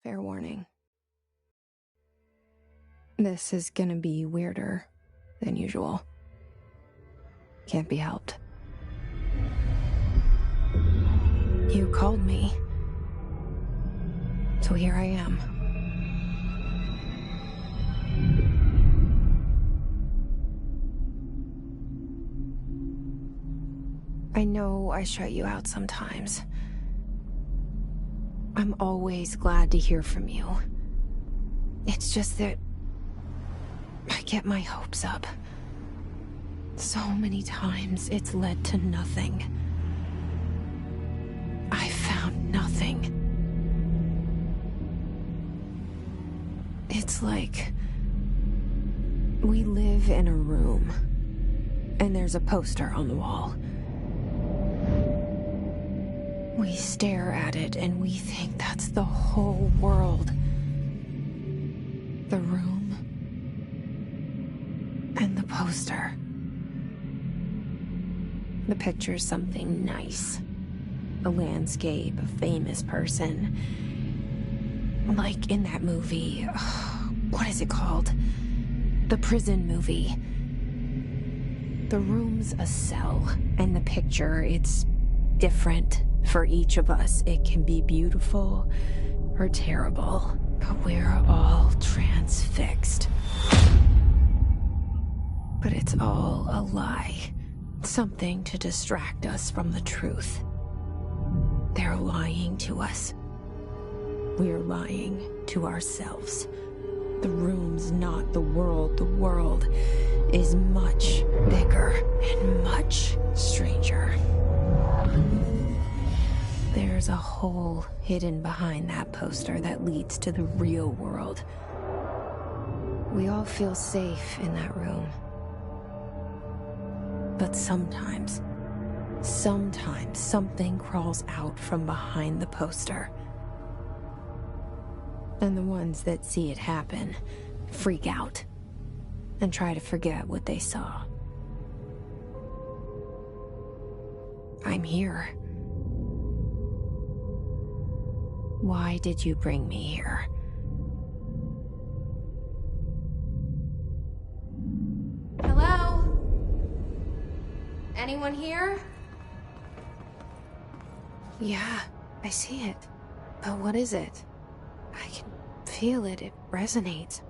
Fair warning. This is gonna be weirder than usual. Can't be helped. You called me. So here I am. I know I shut you out sometimes. I'm always glad to hear from you. It's just that I get my hopes up. So many times it's led to nothing. I found nothing. It's like we live in a room, and there's a poster on the wall. We stare at it and we think that's the whole world. The room and the poster. The picture's something nice. A landscape, a famous person. Like in that movie, what is it called? The prison movie. The room's a cell, and the picture, it's different for each of us. It can be beautiful or terrible, but we're all transfixed. But it's all a lie. Something to distract us from the truth. They're lying to us. We're lying to ourselves. The room's not the world. The world is much bigger and much stranger. There's a hole hidden behind that poster that leads to the real world. We all feel safe in that room. But sometimes something crawls out from behind the poster. And the ones that see it happen freak out and try to forget what they saw. I'm here. Why did you bring me here? Hello? Anyone here? Yeah, I see it. But what is it? I can feel it. It resonates.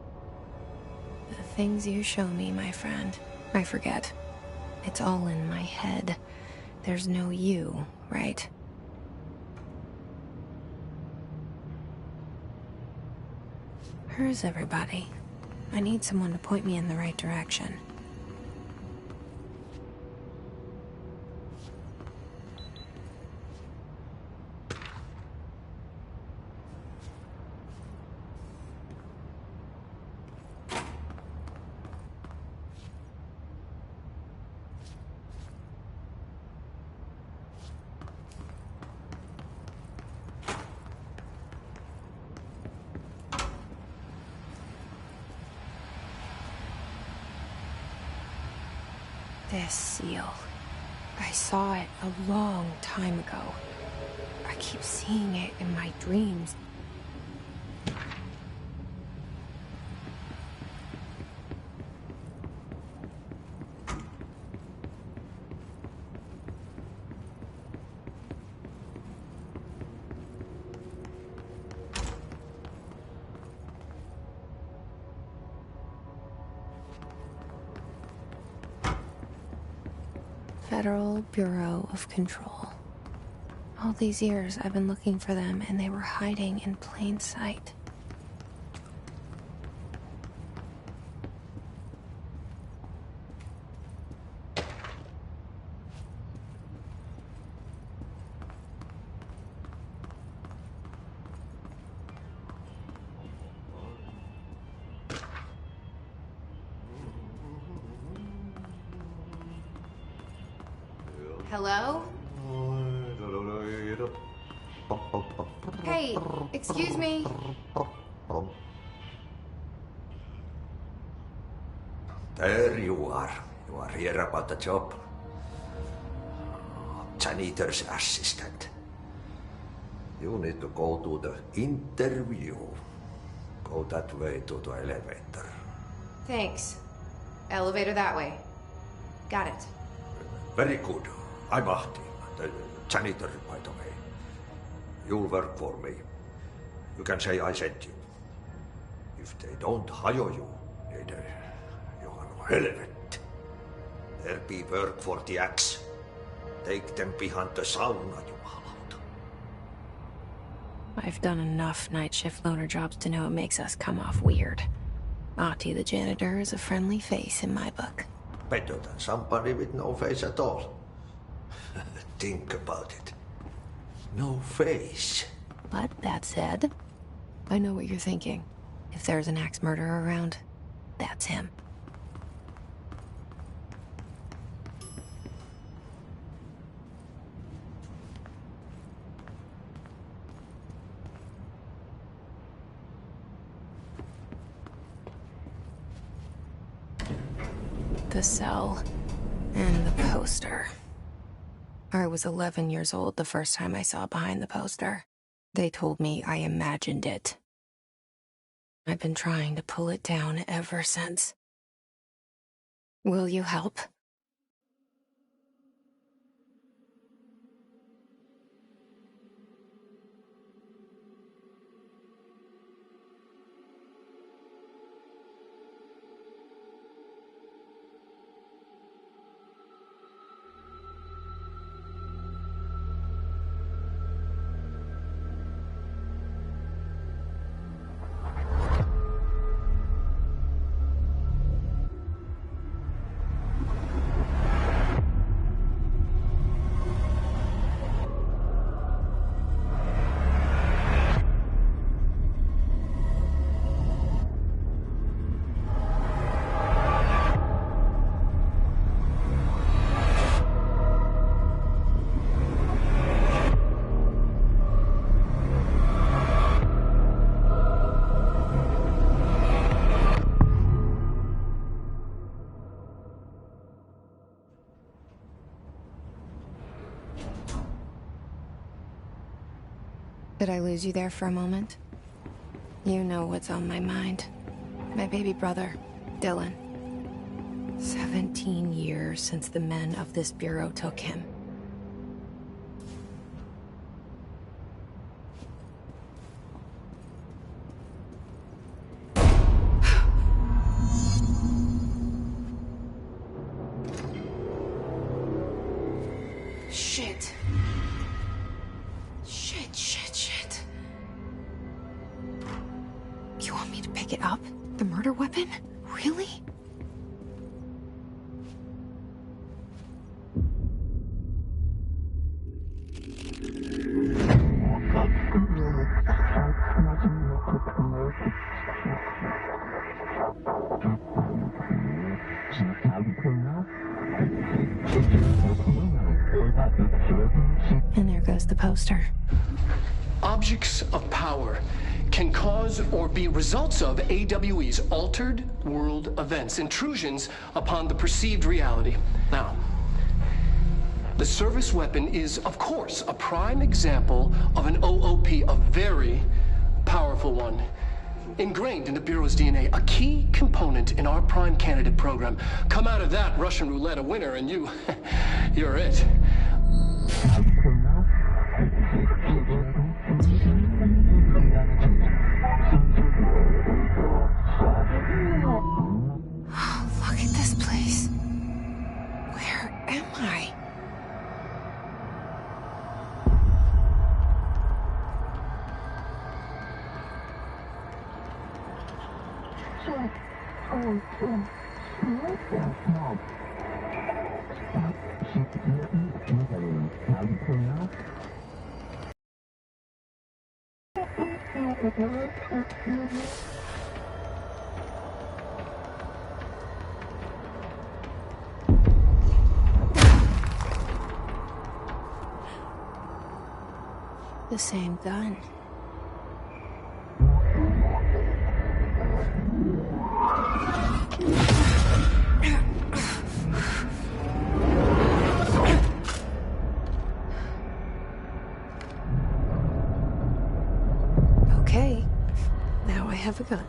The things you show me, my friend, I forget. It's all in my head. There's no you, right? Where's everybody? I need someone to point me in the right direction. This seal. I saw it a long time ago. I keep seeing it in my dreams. Federal Bureau of Control. All these years I've been looking for them, and they were hiding in plain sight. Hello? Hey, excuse me. There you are. You are here about the job. Janitor's assistant. You need to go to the interview. Go that way to the elevator. Thanks. Elevator that way. Got it. Very good. I'm Ahti, the janitor, by the way. You'll work for me. You can say I sent you. If they don't hire you, you are helvet. There'll be work for the axe. Take them behind the sauna, jumalauta. I've done enough night shift loner jobs to know it makes us come off weird. Ahti the janitor is a friendly face in my book. Better than somebody with no face at all. Think about it. No face. But that said, I know what you're thinking. If there's an axe murderer around, that's him. The cell and the poster. I was 11 years old the first time I saw behind the poster. They told me I imagined it. I've been trying to pull it down ever since. Will you help? Did I lose you there for a moment? You know what's on my mind. My baby brother, Dylan. 17 years since the men of this bureau took him. Shit. Shit. You want me to pick it up? The murder weapon? Really? And there goes the poster. Objects of power can cause or be results of AWE's altered world events, intrusions upon the perceived reality. Now, the service weapon is, of course, a prime example of an OOP, a very powerful one. Ingrained in the Bureau's DNA, a key component in our prime candidate program. Come out of that Russian roulette a winner and you're it. Look at this place. Where am I? The same gun. have a gun.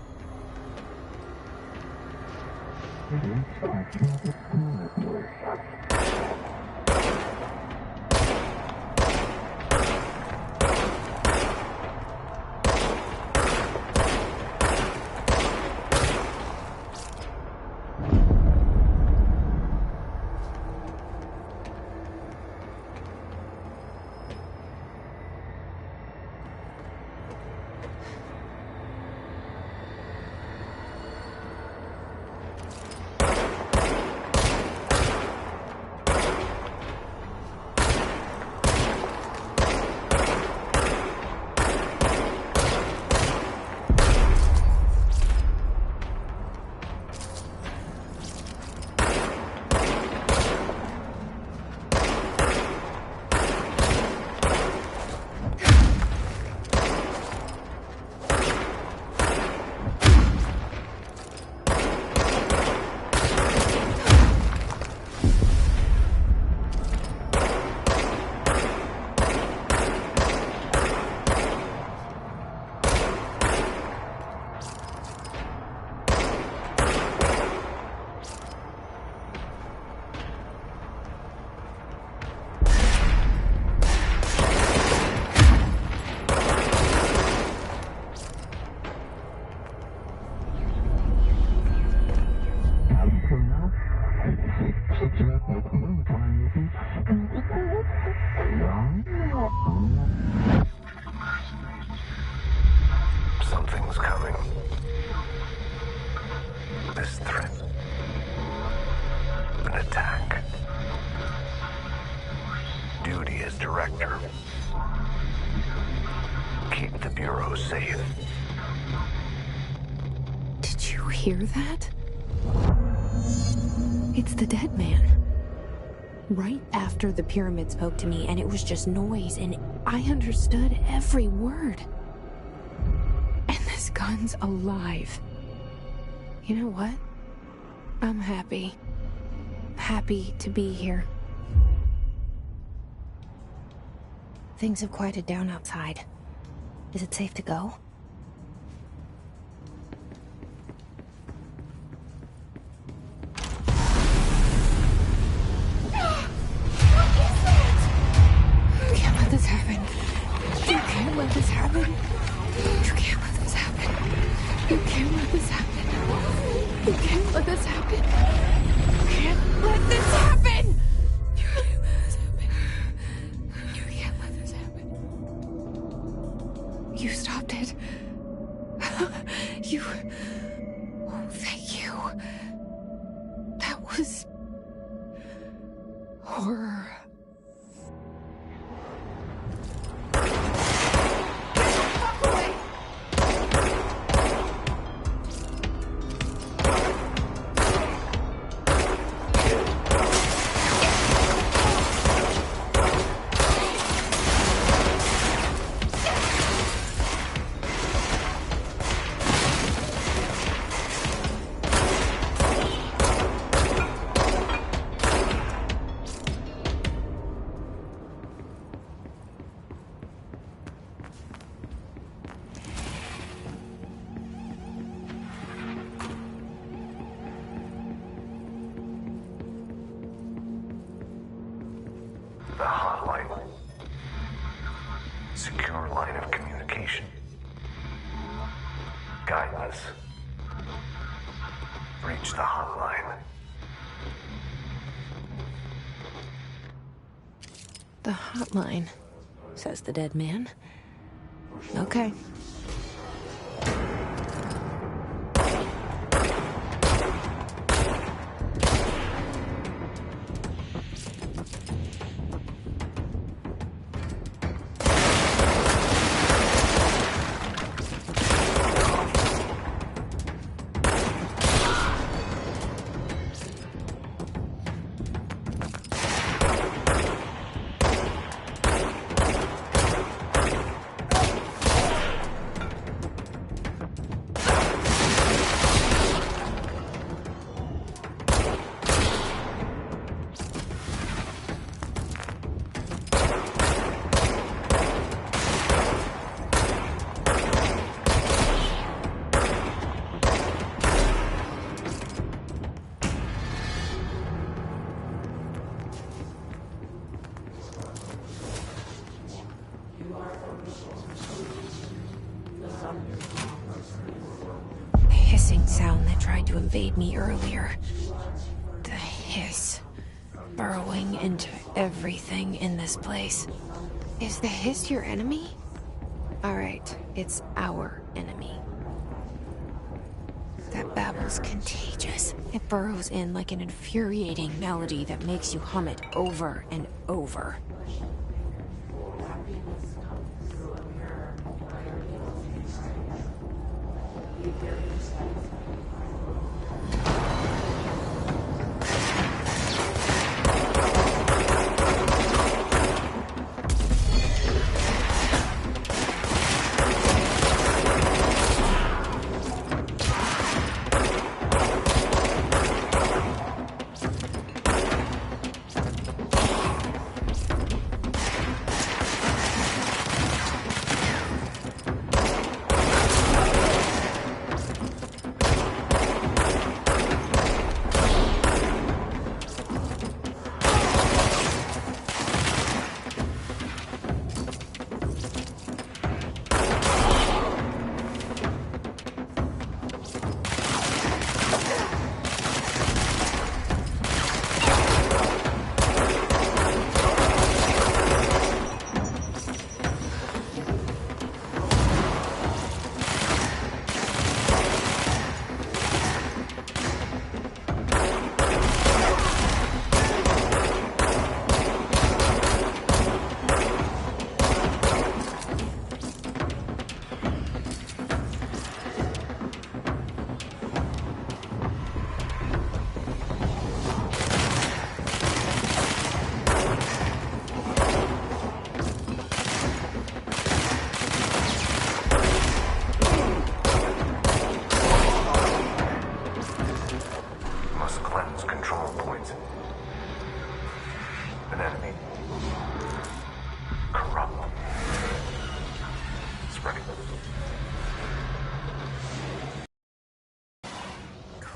Something's coming. This threat. An attack. Duty as director. Keep the Bureau safe. Did you hear that? It's the dead man. Right after the pyramid spoke to me, and it was just noise, and I understood every word. And this gun's alive. You know what? I'm happy. Happy to be here. Things have quieted down outside. Is it safe to go? You can't let this happen. You can't let this happen. You can't let this happen. You can't let this happen. You can't let this happen. You can't let this happen. You can't let this happen. You can't let this happen. You stopped it. You... Oh, thank you. That was... horror. The hotline. Secure line of communication. Guidance. Reach the hotline. The hotline, says the dead man. Okay. The hissing sound that tried to invade me earlier. The hiss. Burrowing into everything in this place. Is the hiss your enemy? Alright, it's our enemy. That babble's contagious. It burrows in like an infuriating melody that makes you hum it over and over.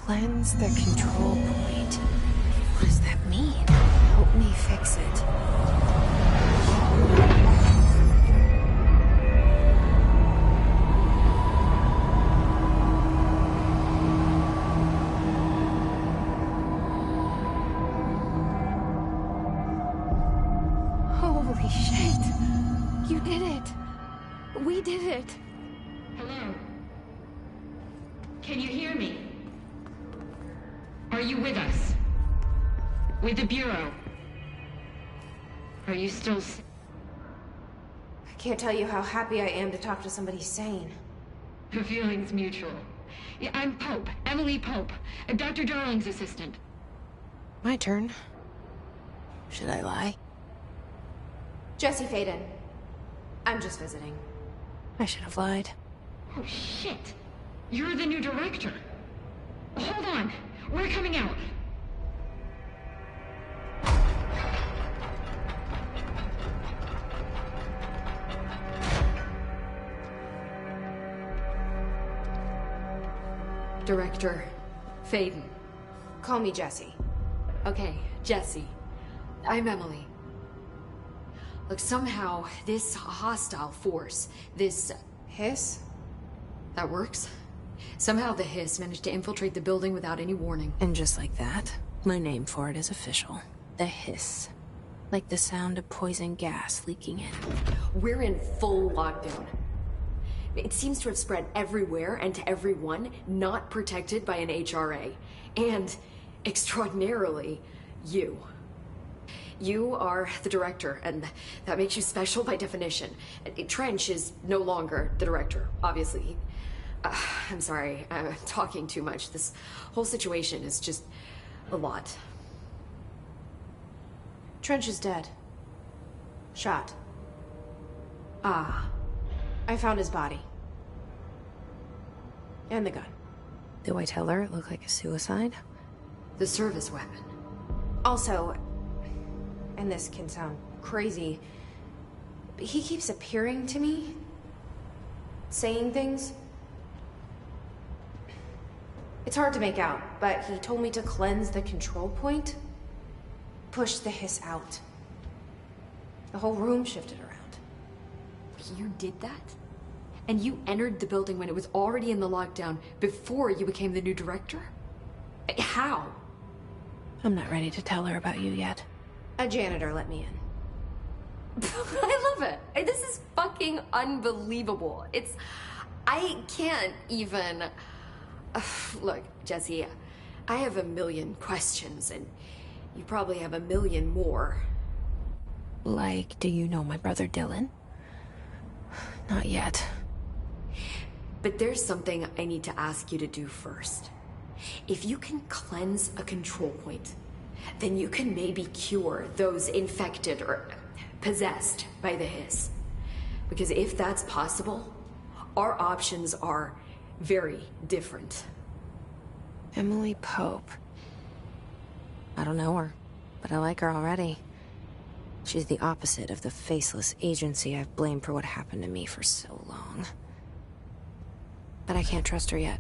Cleanse the control point. What does that mean? Help me fix it. Holy shit! You did it! We did it! Hello? Can you hear me? Are you with us? With the Bureau? Are you still... I can't tell you how happy I am to talk to somebody sane. The feeling's mutual. Yeah, I'm Pope. Emily Pope. Dr. Darling's assistant. My turn. Should I lie? Jesse Faden. I'm just visiting. I should have lied. Oh, shit. You're the new director. Hold on. We're coming out. Director Faden. Call me Jesse. Okay, Jesse. I'm Emily. Look, somehow this hostile force, this... Hiss? That works? Somehow the hiss managed to infiltrate the building without any warning. And just like that, my name for it is official. The hiss. Like the sound of poison gas leaking in. We're in full lockdown. It seems to have spread everywhere and to everyone not protected by an HRA. And, extraordinarily, you. You are the director, and that makes you special by definition. Trench is no longer the director, obviously. I'm sorry, I'm talking too much. This whole situation is just a lot. Trench is dead. Shot. Ah. I found his body. And the gun. Do I tell her it looked like a suicide? The service weapon. Also, and this can sound crazy, but he keeps appearing to me. Saying things. It's hard to make out, but he told me to cleanse the control point. Push the hiss out. The whole room shifted around. You did that? And you entered the building when it was already in the lockdown before you became the new director? How? I'm not ready to tell her about you yet. A janitor let me in. I love it. This is fucking unbelievable. I can't even... Look, Jesse, I have a million questions, and you probably have a million more. Like, do you know my brother Dylan? Not yet. But there's something I need to ask you to do first. If you can cleanse a control point, then you can maybe cure those infected or possessed by the hiss. Because if that's possible, our options are very different. Emily Pope. I don't know her, but I like her already. She's the opposite of the faceless agency I've blamed for what happened to me for so long. But I can't trust her yet.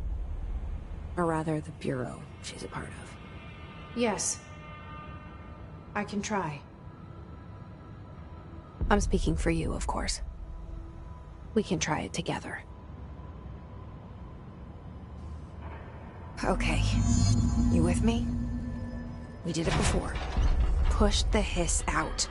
Or rather, the Bureau she's a part of. Yes. I can try. I'm speaking for you, of course. We can try it together. Okay. You with me? We did it before. Pushed the hiss out.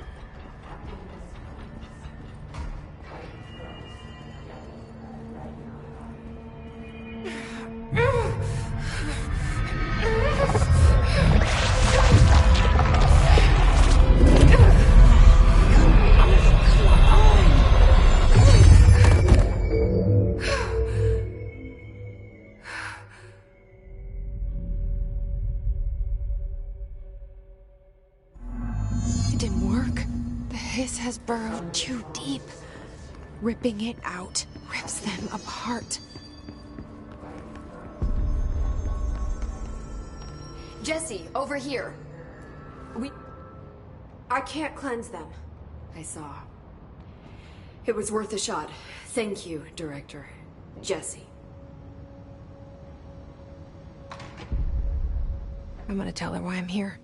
Has burrowed too deep. Ripping it out rips them apart. Jesse, over here. I can't cleanse them. I saw. It was worth a shot. Thank you, Director. Jesse. I'm gonna tell her why I'm here.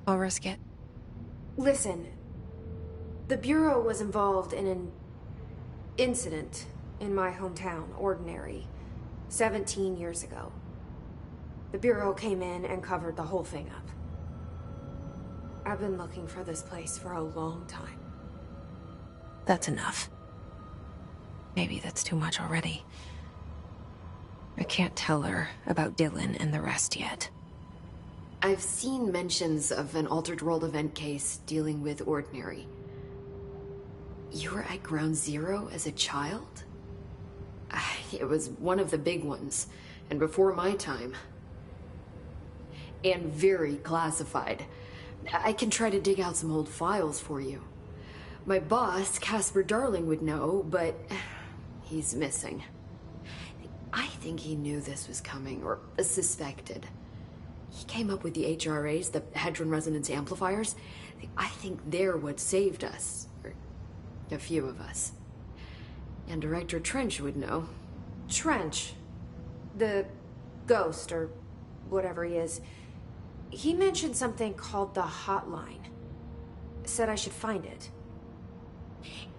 I'll risk it. Listen. The Bureau was involved in an incident in my hometown, Ordinary, 17 years ago. The Bureau came in and covered the whole thing up. I've been looking for this place for a long time. That's enough. Maybe that's too much already. I can't tell her about Dylan and the rest yet. I've seen mentions of an Altered World event case dealing with Ordinary. You were at Ground Zero as a child? It was one of the big ones, and before my time. And very classified. I can try to dig out some old files for you. My boss, Casper Darling, would know, but he's missing. I think he knew this was coming, or suspected. He came up with the HRAs, the Hadron Resonance Amplifiers. I think they're what saved us. A few of us. And Director Trench would know. Trench? The ghost, or whatever he is. He mentioned something called the hotline. Said I should find it.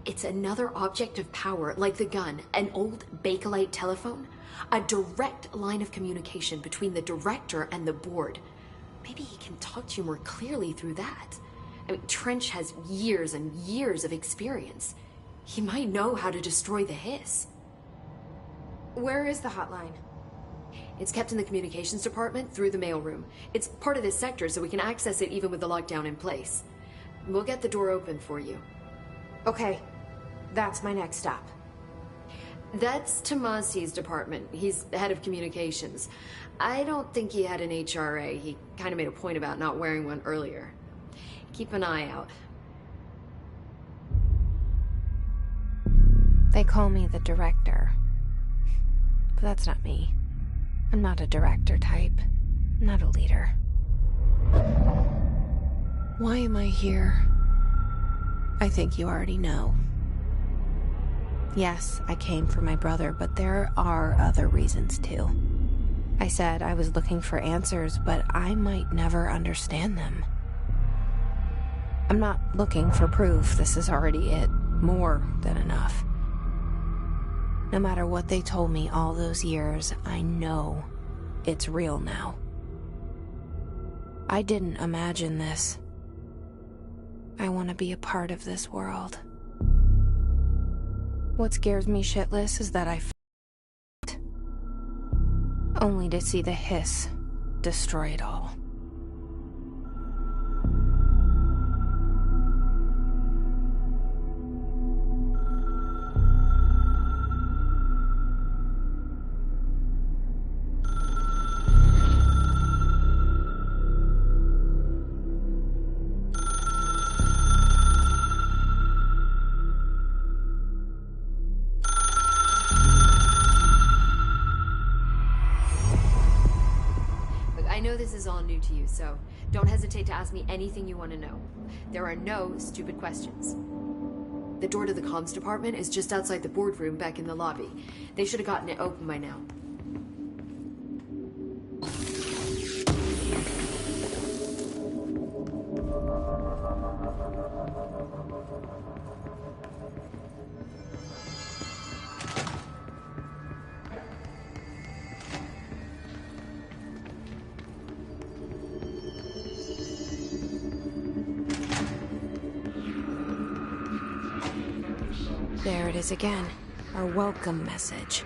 It's another object of power, like the gun, an old Bakelite telephone. A direct line of communication between the director and the board. Maybe he can talk to you more clearly through that. I mean, Trench has years and years of experience. He might know how to destroy the hiss. Where is the hotline? It's kept in the communications department through the mailroom. It's part of this sector, so we can access it even with the lockdown in place. We'll get the door open for you. Okay, that's my next stop. That's Tomasi's department. He's head of communications. I don't think he had an HRA. He kind of made a point about not wearing one earlier. Keep an eye out. They call me the director. But that's not me. I'm not a director type. I'm not a leader. Why am I here? I think you already know. Yes, I came for my brother, but there are other reasons too. I said I was looking for answers, but I might never understand them. I'm not looking for proof. This is already it. More than enough. No matter what they told me all those years, I know it's real now. I didn't imagine this. I want to be a part of this world. What scares me shitless is that I f***ed. Only to see the hiss destroy it all. I know this is all new to you, so don't hesitate to ask me anything you want to know. There are no stupid questions. The door to the comms department is just outside the boardroom back in the lobby. They should have gotten it open by now. There it is again. Our welcome message.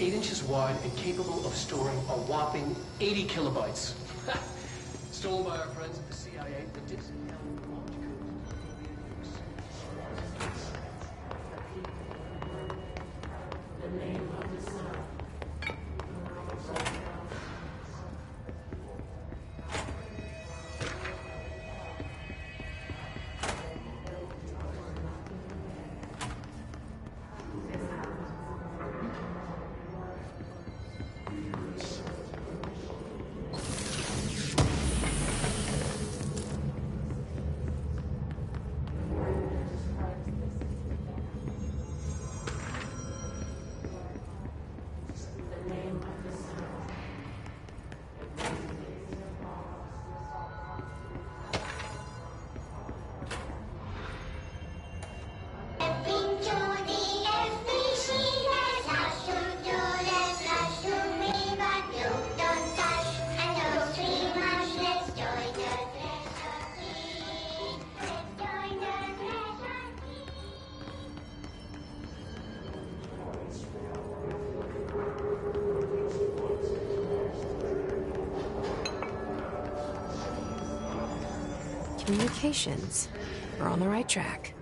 8 inches wide and capable of storing a whopping 80 kilobytes. Stolen by our friends at the CIA, the disc held launch codes. Communications. We're on the right track.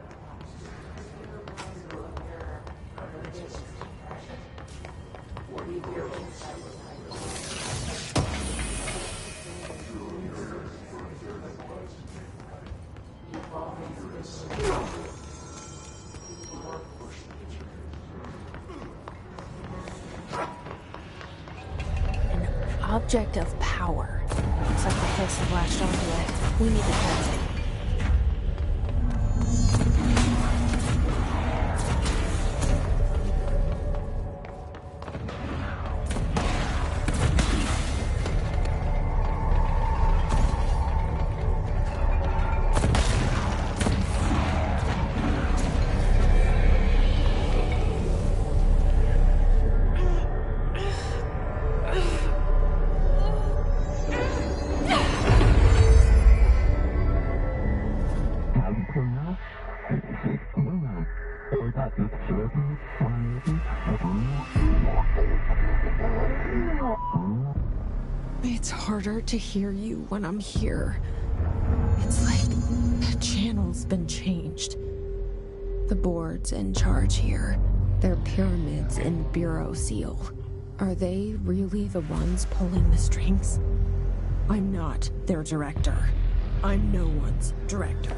An object of power. Looks like the Hiss have latched onto it. We need to catch it. It's harder to hear you when I'm here. It's like the channel's been changed. The board's in charge here. They're pyramids in Bureau seal. Are they really the ones pulling the strings? I'm not their director. I'm no one's director.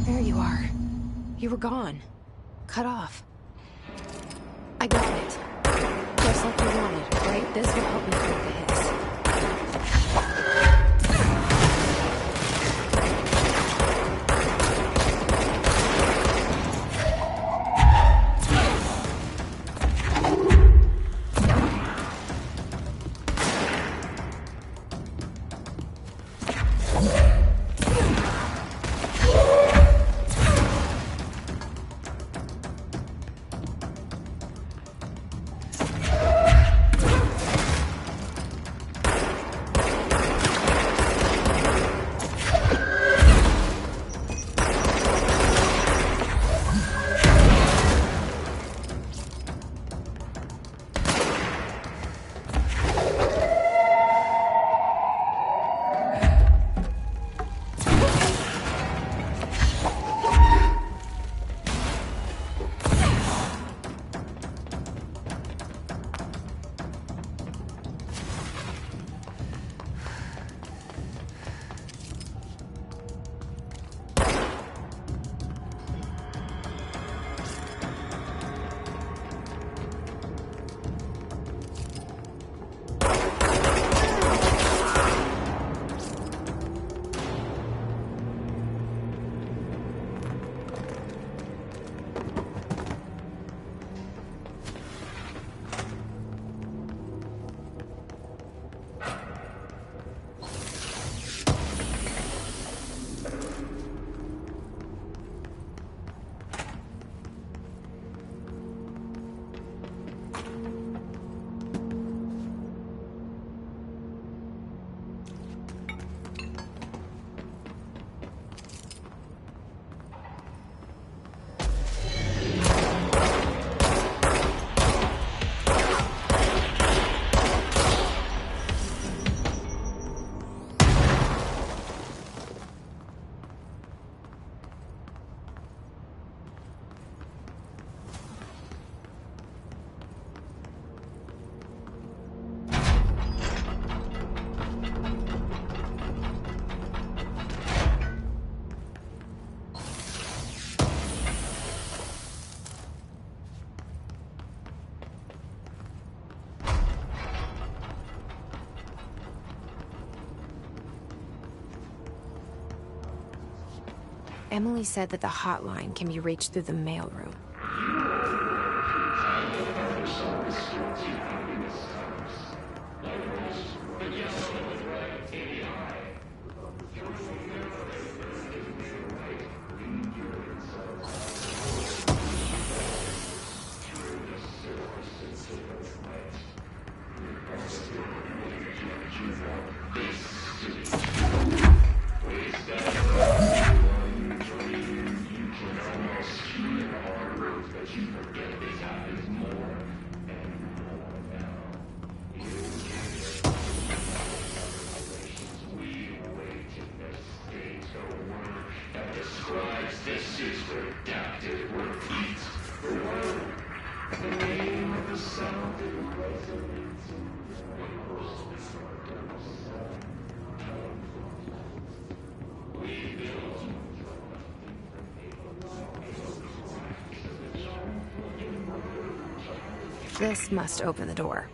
There you are. You were gone. Cut off. I got it. Just like you wanted, right? This will help me break the Hiss. Emily said that the hotline can be reached through the mailroom. This must open the door.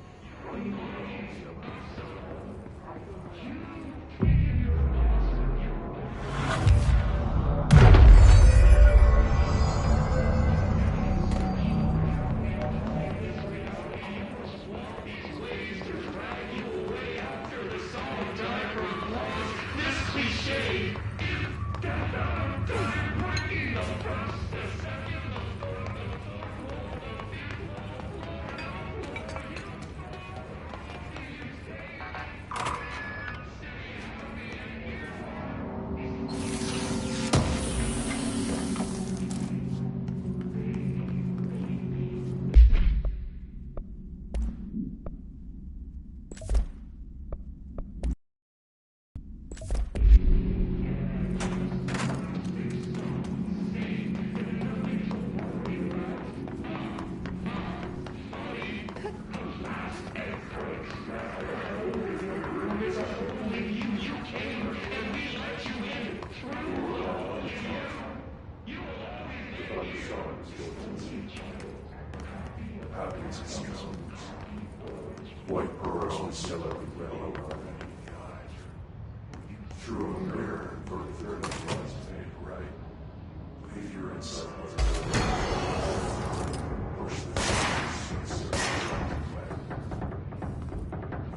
White pearls will still have the yellow on the eyes. Through a mirror for the third of one's made right. Leave your inside. Push the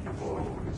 you always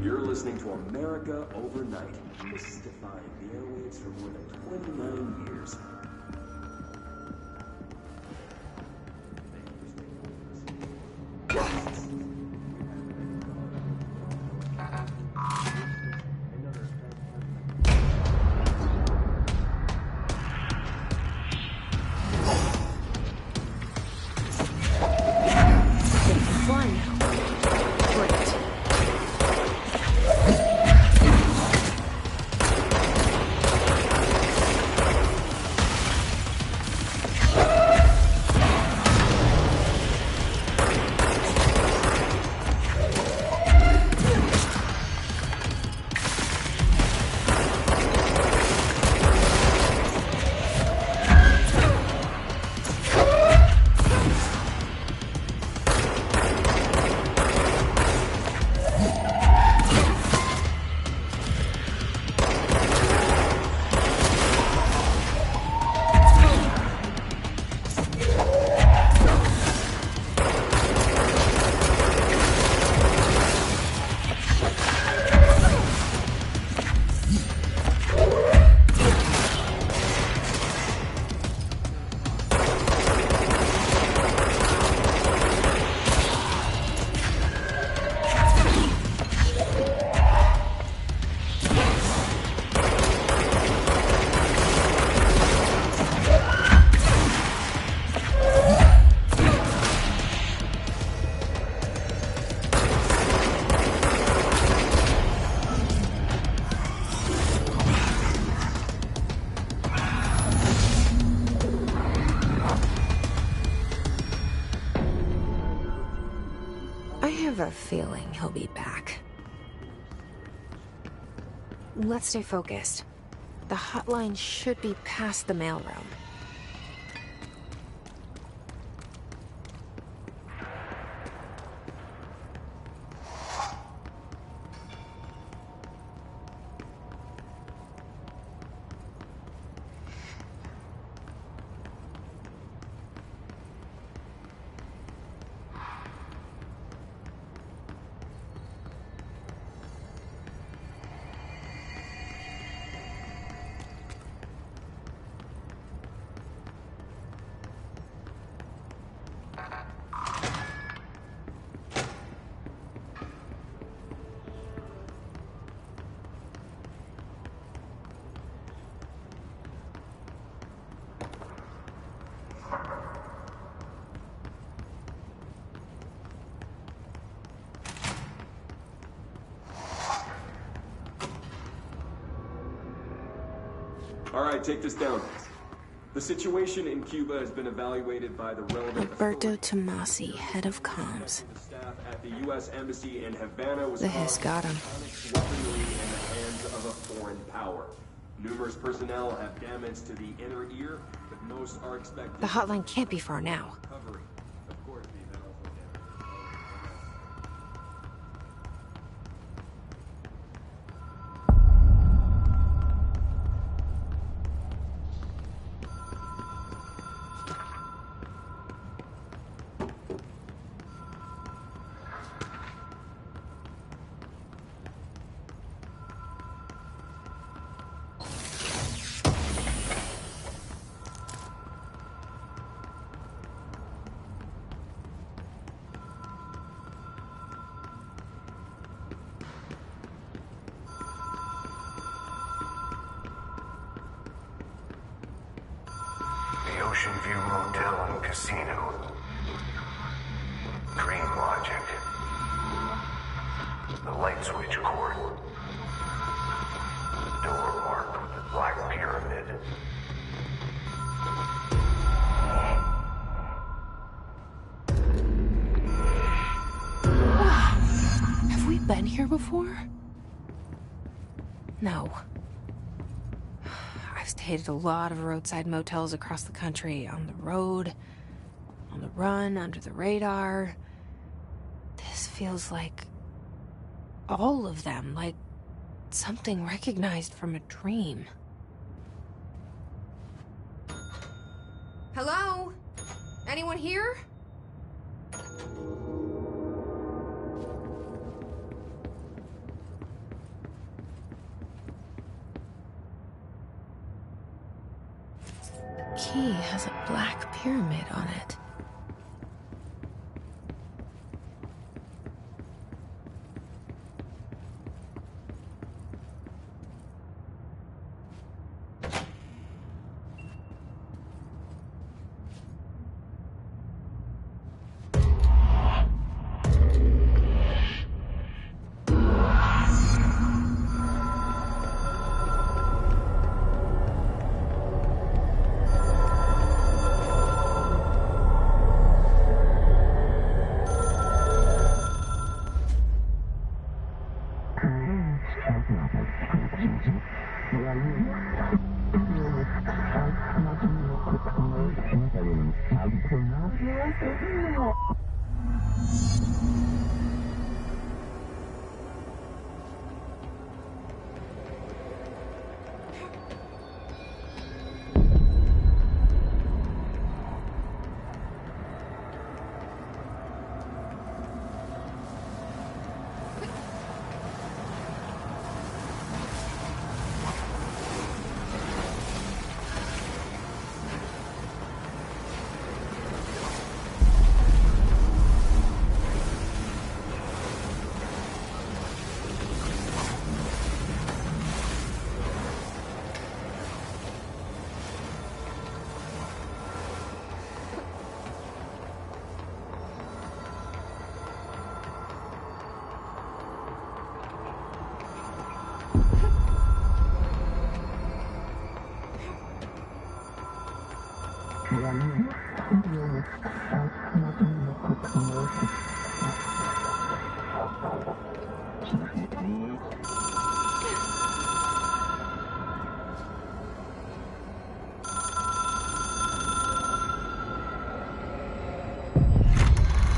You're listening to America Overnight, mystifying the airwaves for more than 29 years. I have a feeling he'll be back. Let's stay focused. The hotline should be past the mailroom. All right, take this down. The situation in Cuba has been evaluated by the relevant Roberto Tomasi, head of comms. The staff at the U.S. Embassy in Havana was The Hiss got him. weaponry in the hands of a foreign power. Numerous personnel have damage to the inner ear, but most are expected. The hotline can't be far now. Recovery. Of course, the event also The Ocean View Motel in casino. Dream logic. The light switch cord. Door marked with the black pyramid. Have we been here before? No. I've stayed at a lot of roadside motels across the country, on the road, on the run, under the radar. This feels like all of them, like something recognized from a dream. Hello? Anyone here? Key has a black pyramid on it.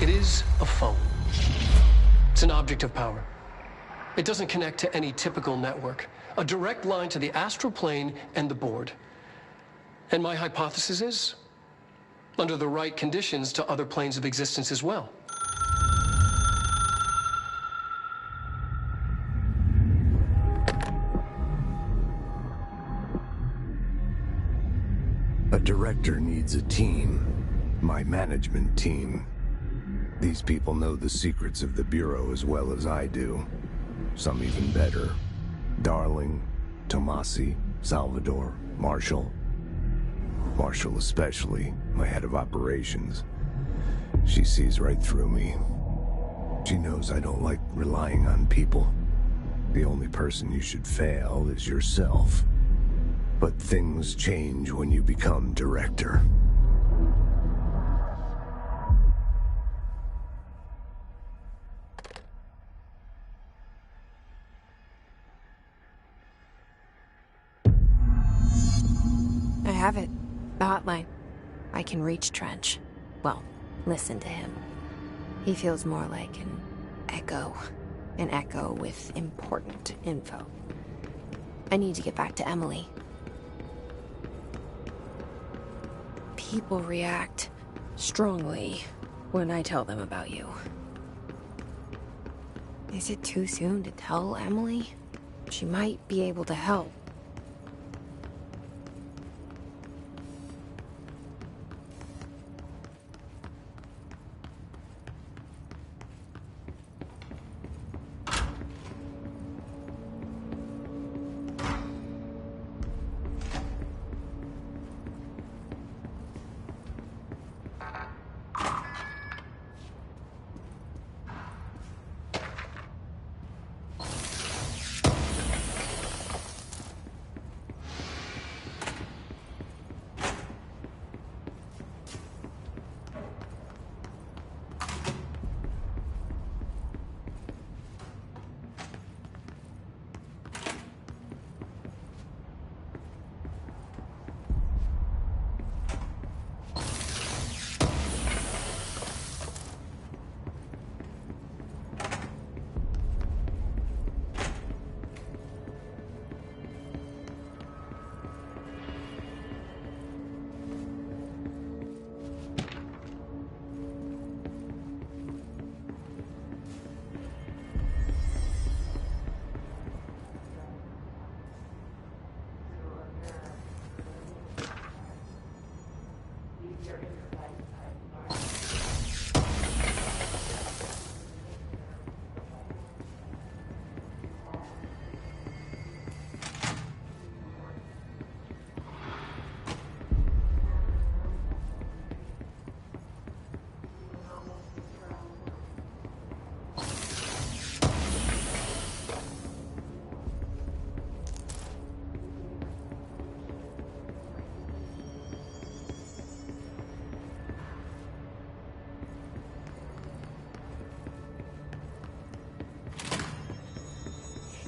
It is a phone. It's an object of power. It doesn't connect to any typical network. A direct line to the astral plane and the board. And my hypothesis is, under the right conditions, to other planes of existence as well. A director needs a team. My management team. These people know the secrets of the Bureau as well as I do. Some even better. Darling, Tomasi, Salvador, Marshall. Marshall especially, my head of operations. She sees right through me. She knows I don't like relying on people. The only person you should fail is yourself. But things change when you become director. I have it. The hotline. I can reach Trench. Well, listen to him. He feels more like an echo. An echo with important info. I need to get back to Emily. People react strongly when I tell them about you. Is it too soon to tell Emily? She might be able to help.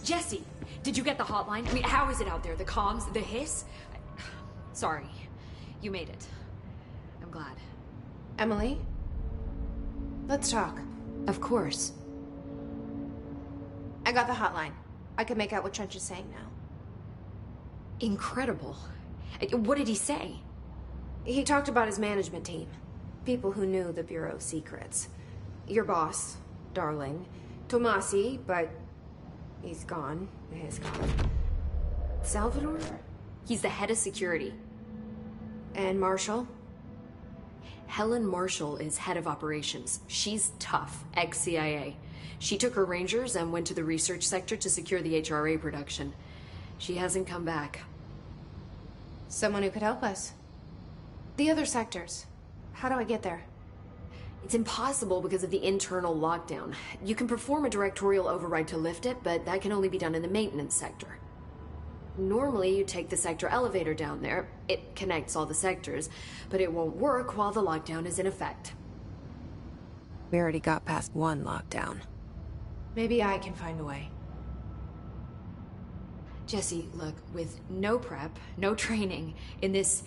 Jesse, did you get the hotline? I mean, how is it out there? The comms, the hiss? Sorry, you made it. I'm glad. Emily? Let's talk. Of course. I got the hotline. I can make out what Trench is saying now. Incredible. What did he say? He talked about his management team. People who knew the Bureau's secrets. Your boss, Darling. Tomasi, but he's gone. He's gone. Salvador? He's the head of security. And Marshall? Helen Marshall is head of operations. She's tough, ex-CIA. She took her Rangers and went to the research sector to secure the HRA production. She hasn't come back. Someone who could help us. The other sectors. How do I get there? It's impossible because of the internal lockdown. You can perform a directorial override to lift it, but that can only be done in the maintenance sector. Normally, you take the sector elevator down there. It connects all the sectors, but it won't work while the lockdown is in effect. We already got past one lockdown. Maybe I can find a way. Jesse, look, with no prep, no training, in this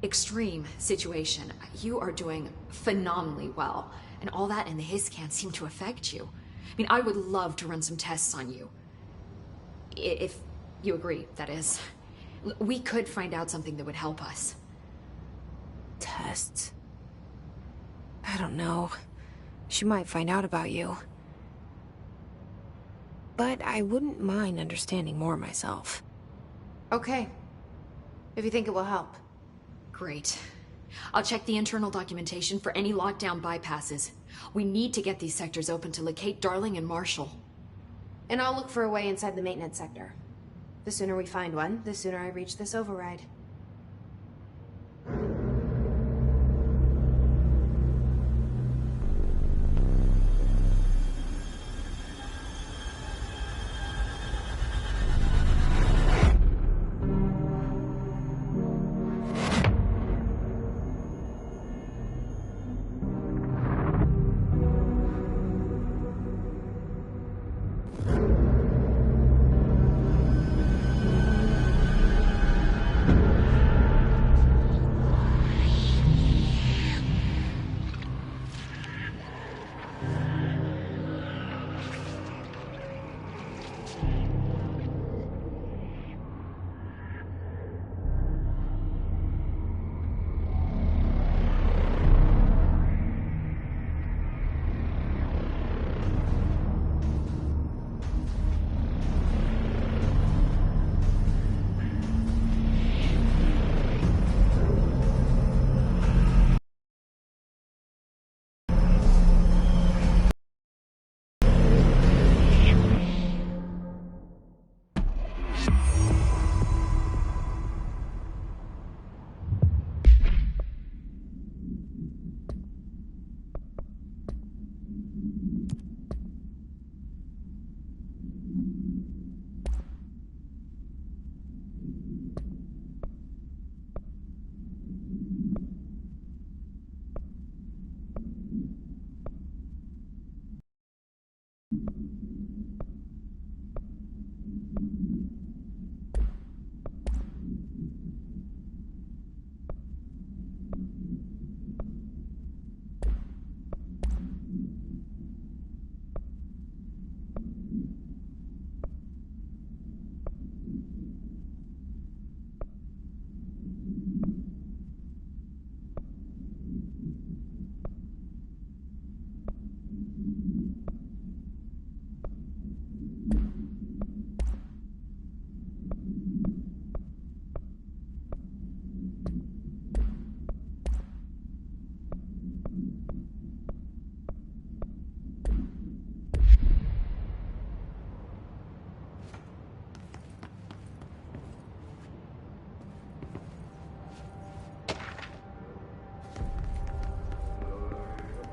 extreme situation, you are doing phenomenally well. And all that and the hiss can't seem to affect you. I mean, I would love to run some tests on you. If you agree, that is. We could find out something that would help us. Tests? I don't know. She might find out about you. But I wouldn't mind understanding more myself. Okay. If you think it will help. Great. I'll check the internal documentation for any lockdown bypasses. We need to get these sectors open to locate Darling and Marshall. And I'll look for a way inside the maintenance sector. The sooner we find one, the sooner I reach this override.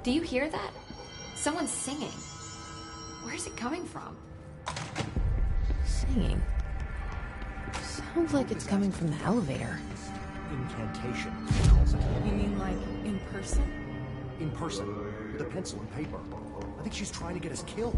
Do you hear that? Someone's singing. Where's it coming from? Singing? Sounds like it's coming from the elevator. Incantation, he calls it. You mean like in person? In person, with a pencil and paper. I think she's trying to get us killed.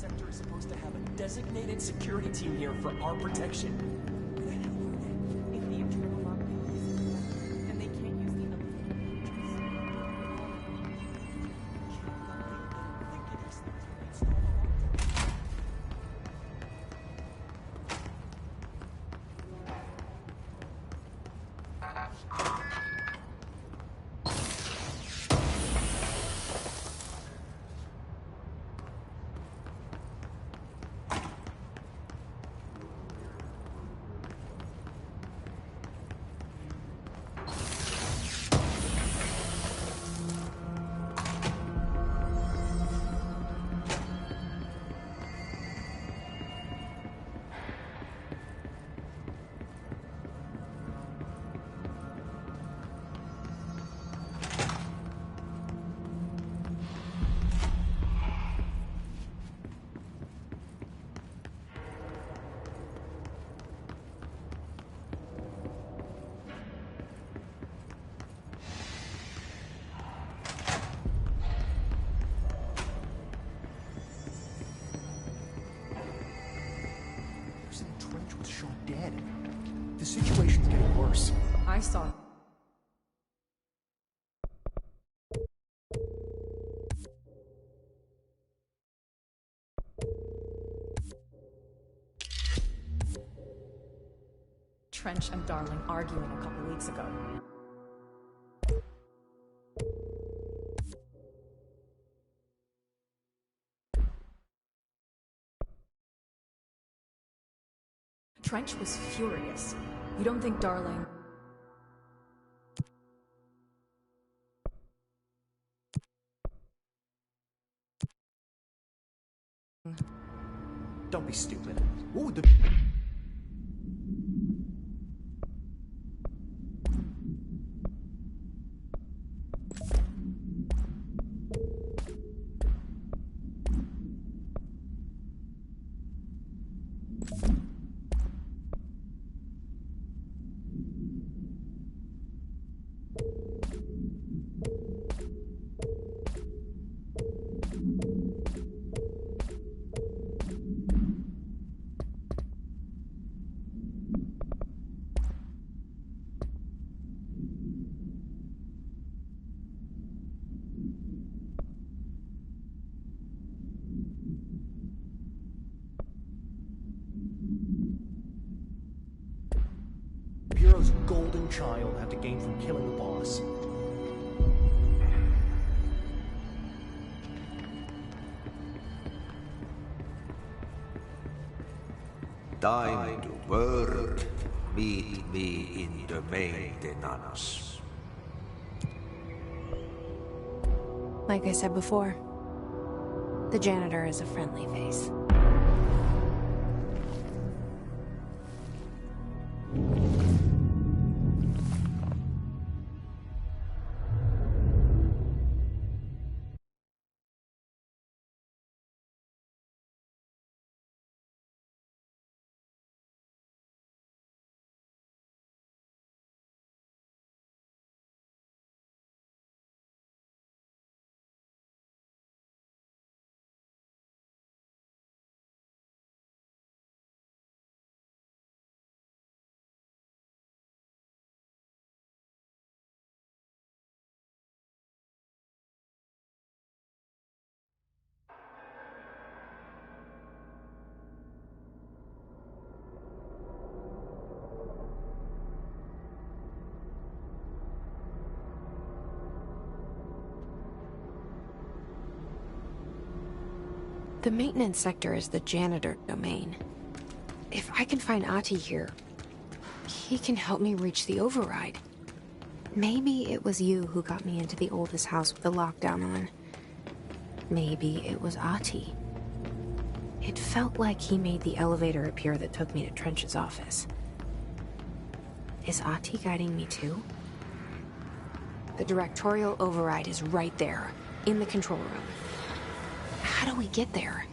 sector is supposed to have a designated security team here for our protection. Where the hell are they? If the internal lockdown is and they can't use the Trench was shot dead. The situation's getting worse. I saw. Trench and Darling arguing a couple weeks ago. Trench was furious. You don't think Darling... Don't be stupid. What would the... Bureau's golden child have to gain from killing the boss. Time to work. Meet me in the maintenance. Like I said before, the janitor is a friendly face. The maintenance sector is the janitor domain. If I can find Ahti here, he can help me reach the override. Maybe it was you who got me into the oldest house with the lockdown on. Maybe it was Ahti. It felt like he made the elevator appear that took me to Trench's office. Is Ahti guiding me too? The Directorial override is right there, in the control room. How do we get there?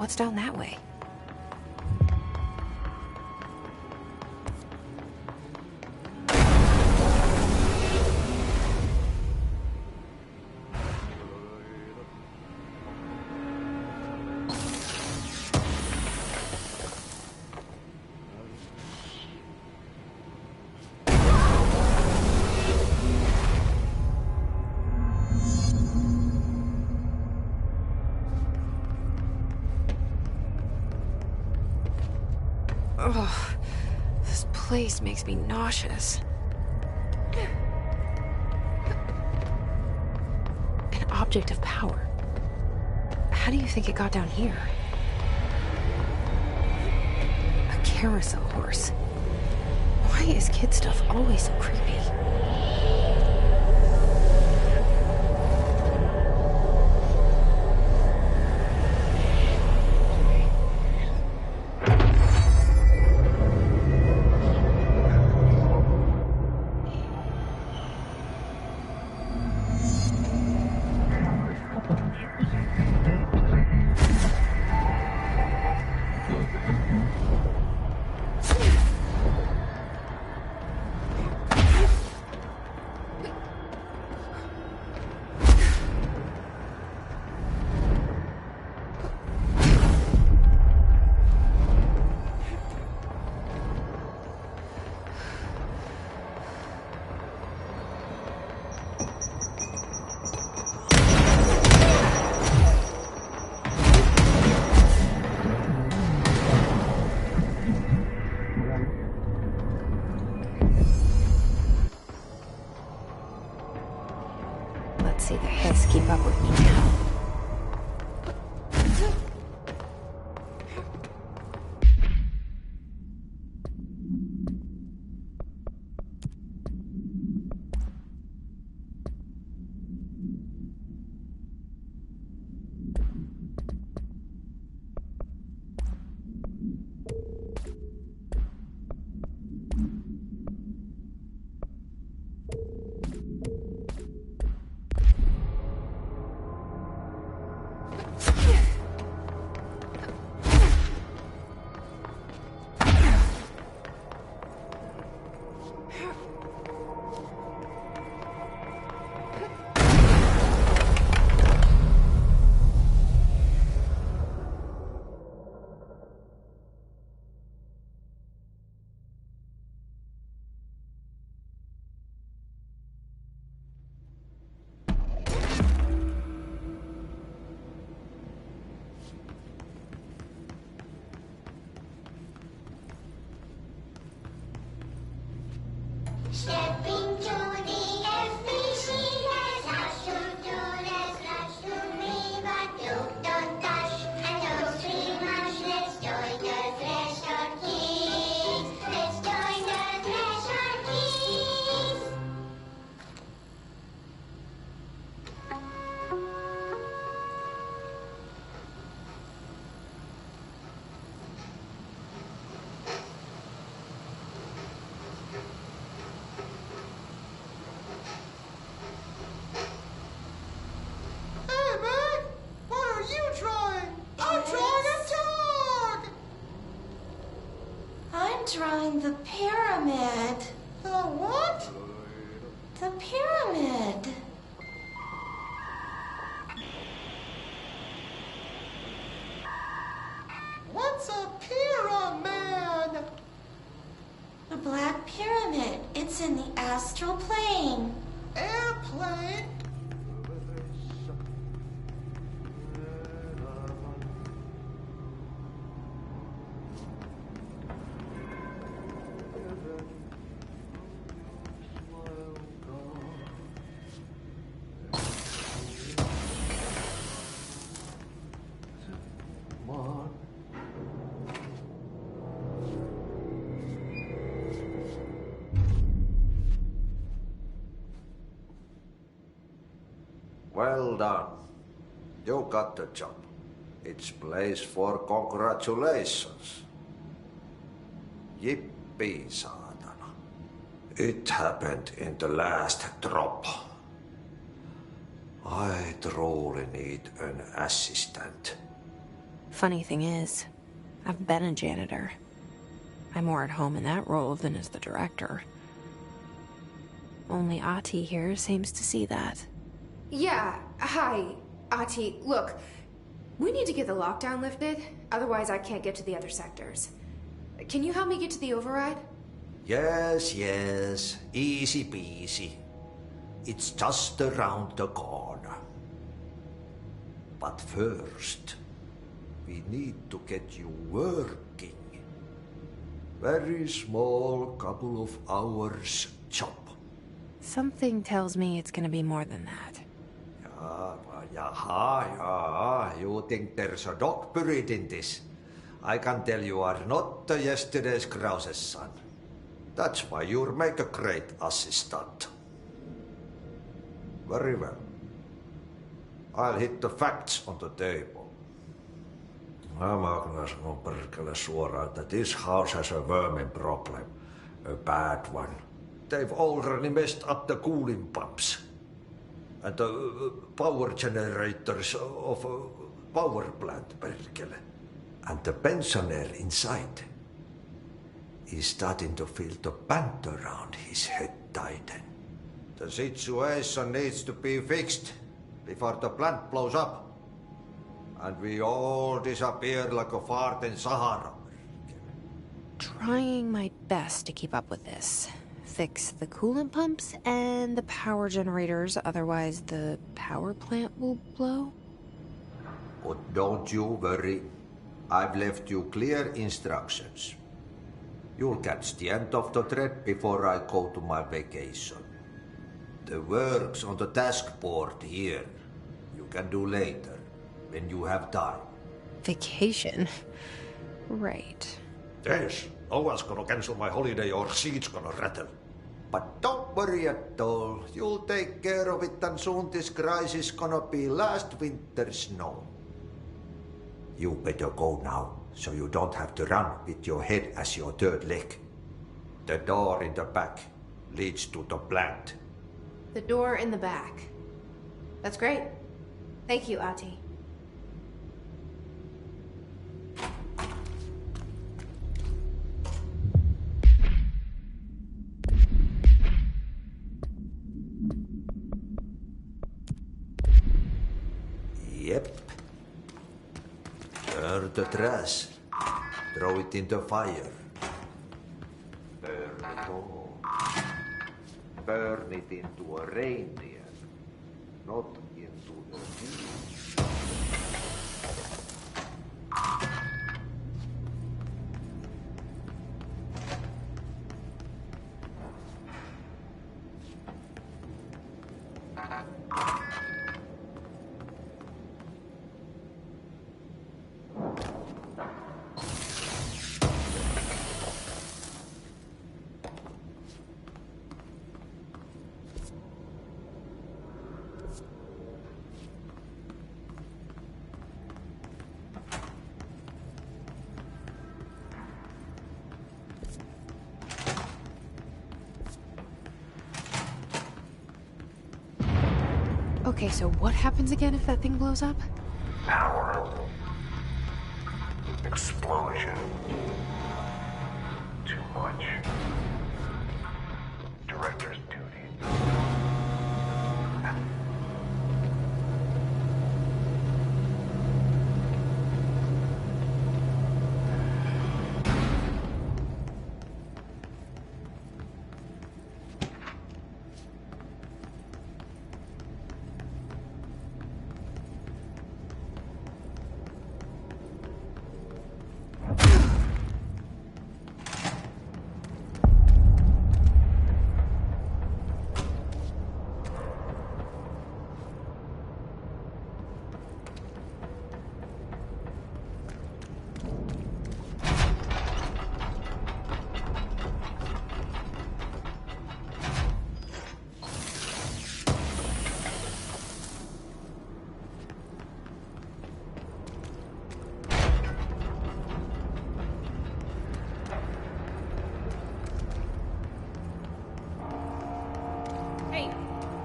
What's down that way? Ugh, this place makes me nauseous. An object of power. How do you think it got down here? A carousel horse. Why is kid stuff always so creepy? Let's see the hiss keep up with me now. Stepping to the FBC, there's house to do, there's lots to read, but don't touch and don't scream much. Let's join the Threshold Kids. Let's join the Threshold Kids. Drawing the pyramid. The what? The pyramid. What's a pyramid? A black pyramid. It's in the astral plane. Airplane? Well done. You got the job. It's place for congratulations. Yippee, saatana. It happened in the last drop. I truly need an assistant. Funny thing is, I've been a janitor. I'm more at home in that role than as the director. Only Ahti here seems to see that. Yeah, hi, Ahti. Look, we need to get the lockdown lifted, otherwise I can't get to the other sectors. Can you help me get to the override? Yes, yes. Easy peasy. It's just around the corner. But first, we need to get you working. Very small, couple of hours job. Something tells me it's gonna be more than that. Yeah. You think there's a dog buried in this? I can tell you are not yesterday's Krause's son. That's why you'll make a great assistant. Very well. I'll hit the facts on the table. Mä kyllä sanon perkele suoraan, että this house has a vermin problem. A bad one. They've already messed up the cooling pumps. And the power generators of a power plant, perkele. And the pensioner inside is starting to feel the band around his head tighten. The situation needs to be fixed before the plant blows up. And we all disappear like a fart in Sahara. Trying my best to keep up with this. Fix the coolant pumps and the power generators, otherwise the power plant will blow. But don't you worry. I've left you clear instructions. You'll catch the end of the thread before I go to my vacation. The work's on the task board here. You can do later, when you have time. Vacation? Right. Yes, no one's gonna cancel my holiday or seat's gonna rattle. But don't worry at all. You'll take care of it and soon this crisis gonna be last winter's snow. You better go now, so you don't have to run with your head as your third leg. The door in the back leads to the plant. The door in the back. That's great. Thank you, Ahti. Yep. Burn the trash. Throw it in the fire. Burn it all. Burn it into a reindeer, not into a deer. Okay, so what happens again if that thing blows up? Power. Explosion. Too much. Director's duty.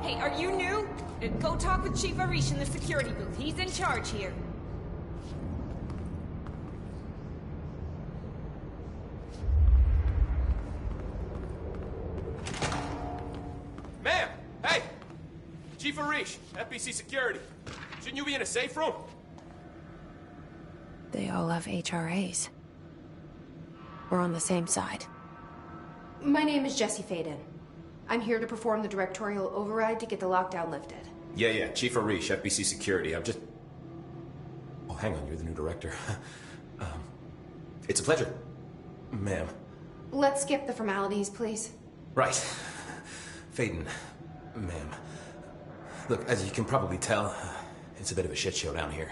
Hey, are you new? Go talk with Chief Arish in the security booth. He's in charge here. Chief Arish, FBC Security. Shouldn't you be in a safe room? They all have HRAs. We're on the same side. My name is Jesse Faden. I'm here to perform the directorial override to get the lockdown lifted. Yeah, Chief Arish, FBC Security. I'm just... Oh, hang on, you're the new director. It's a pleasure, ma'am. Let's skip the formalities, please. Right. Faden, ma'am. Look, as you can probably tell, it's a bit of a shit show down here.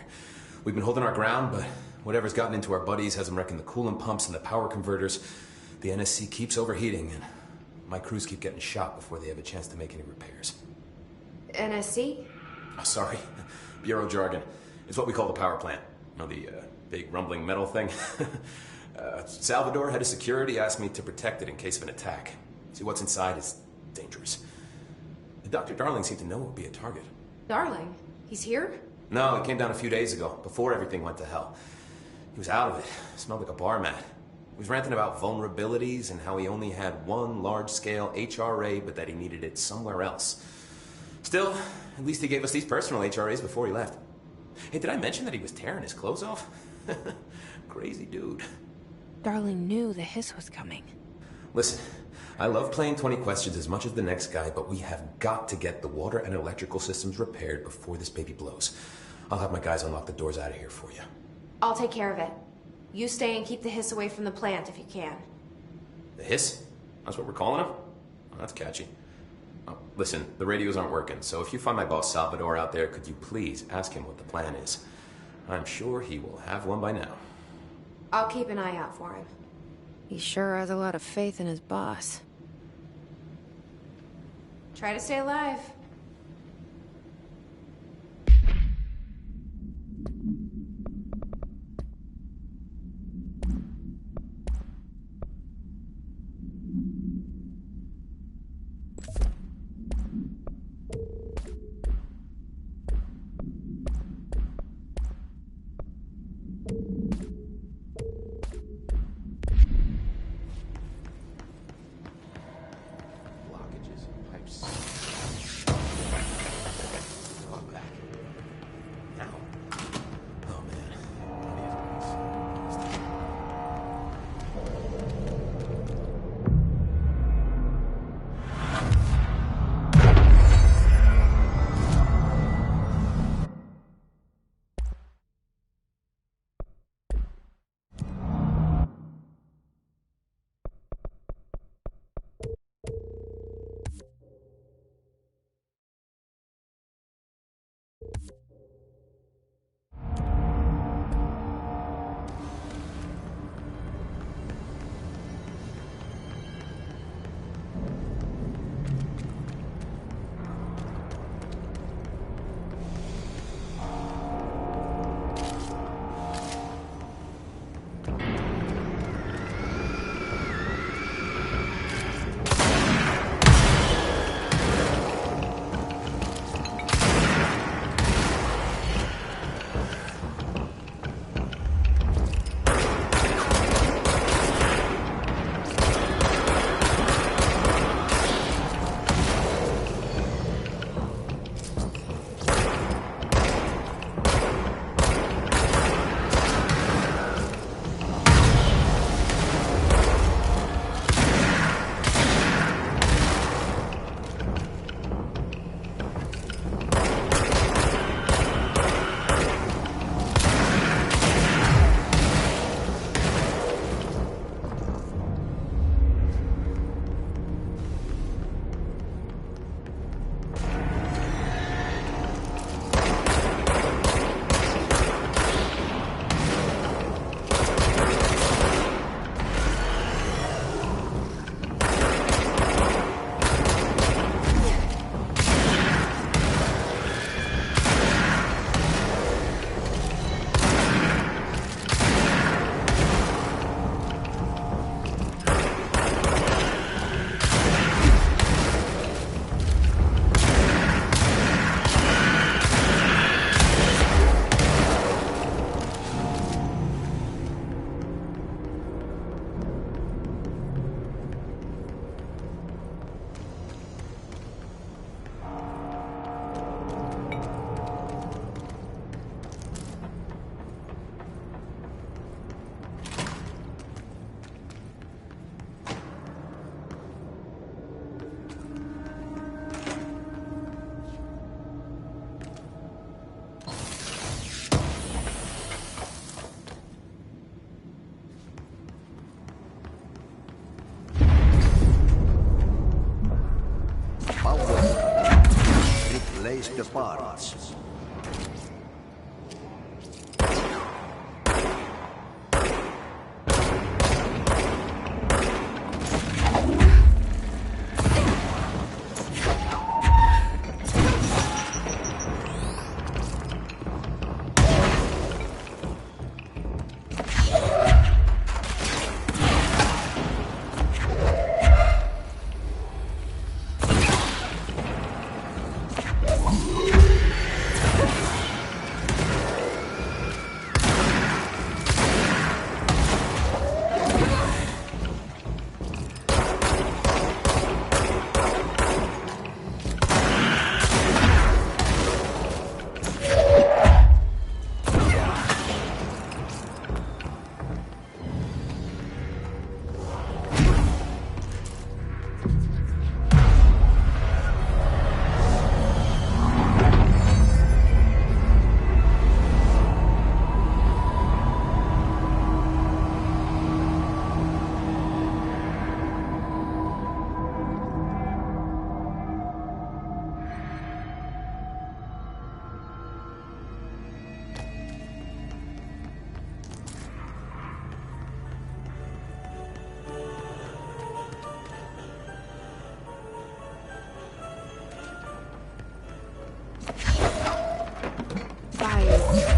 We've been holding our ground, but whatever's gotten into our buddies has them wrecking the coolant pumps and the power converters. The NSC keeps overheating, and my crews keep getting shot before they have a chance to make any repairs. NSC? Oh, sorry. Bureau jargon. It's what we call the power plant. You know, the big rumbling metal thing? Salvador, head of security, asked me to protect it in case of an attack. See, what's inside is dangerous. Dr. Darling seemed to know it would be a target. Darling? He's here? No, he came down a few days ago, before everything went to hell. He was out of it. Smelled like a bar mat. He was ranting about vulnerabilities and how he only had one large-scale HRA, but that he needed it somewhere else. Still, at least he gave us these personal HRAs before he left. Hey, did I mention that he was tearing his clothes off? Crazy dude. Darling knew the hiss was coming. Listen, I love playing 20 questions as much as the next guy, but we have got to get the water and electrical systems repaired before this baby blows. I'll have my guys unlock the doors out of here for you. I'll take care of it. You stay and keep the hiss away from the plant if you can. The hiss? That's what we're calling him? Oh, that's catchy. Oh, listen, the radios aren't working, so if you find my boss Salvador out there, could you please ask him what the plan is? I'm sure he will have one by now. I'll keep an eye out for him. He sure has a lot of faith in his boss. Try to stay alive. the parts.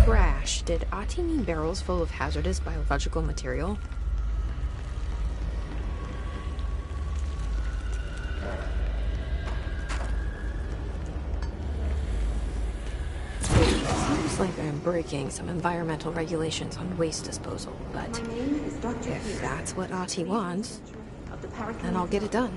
Crash. Did Ati mean barrels full of hazardous biological material? Seems like I'm breaking some environmental regulations on waste disposal, but if that's what Ati wants, then I'll get it done.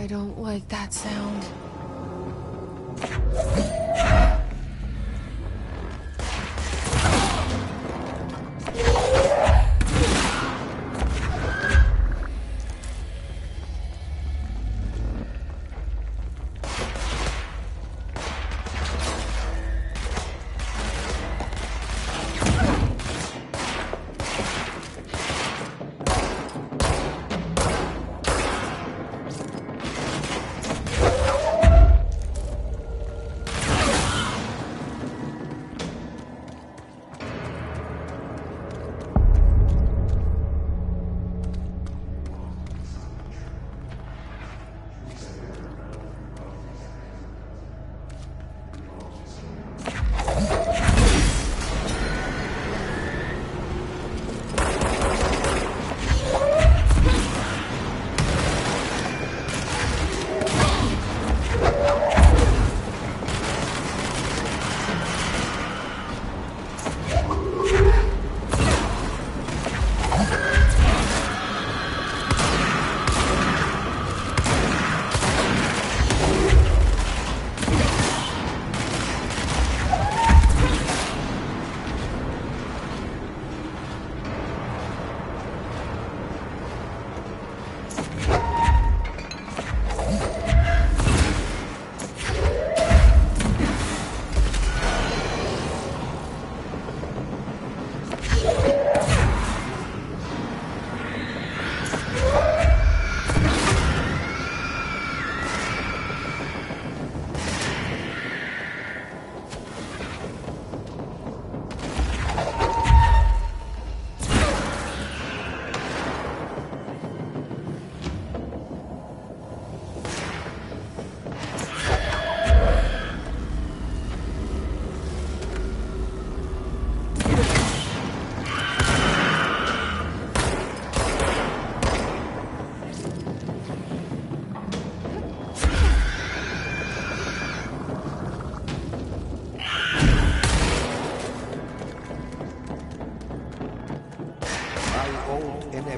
I don't like that sound.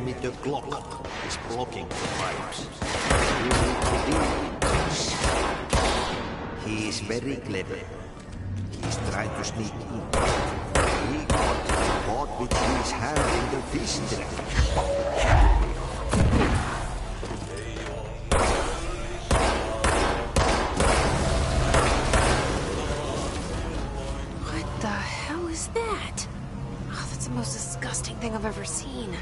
enemy, the Clog, is blocking the pipes. You need to deal with this. He is very clever. He's trying to sneak in. He got caught with his hand in the fish trap. What the hell is that? Oh, that's the most disgusting thing I've ever seen.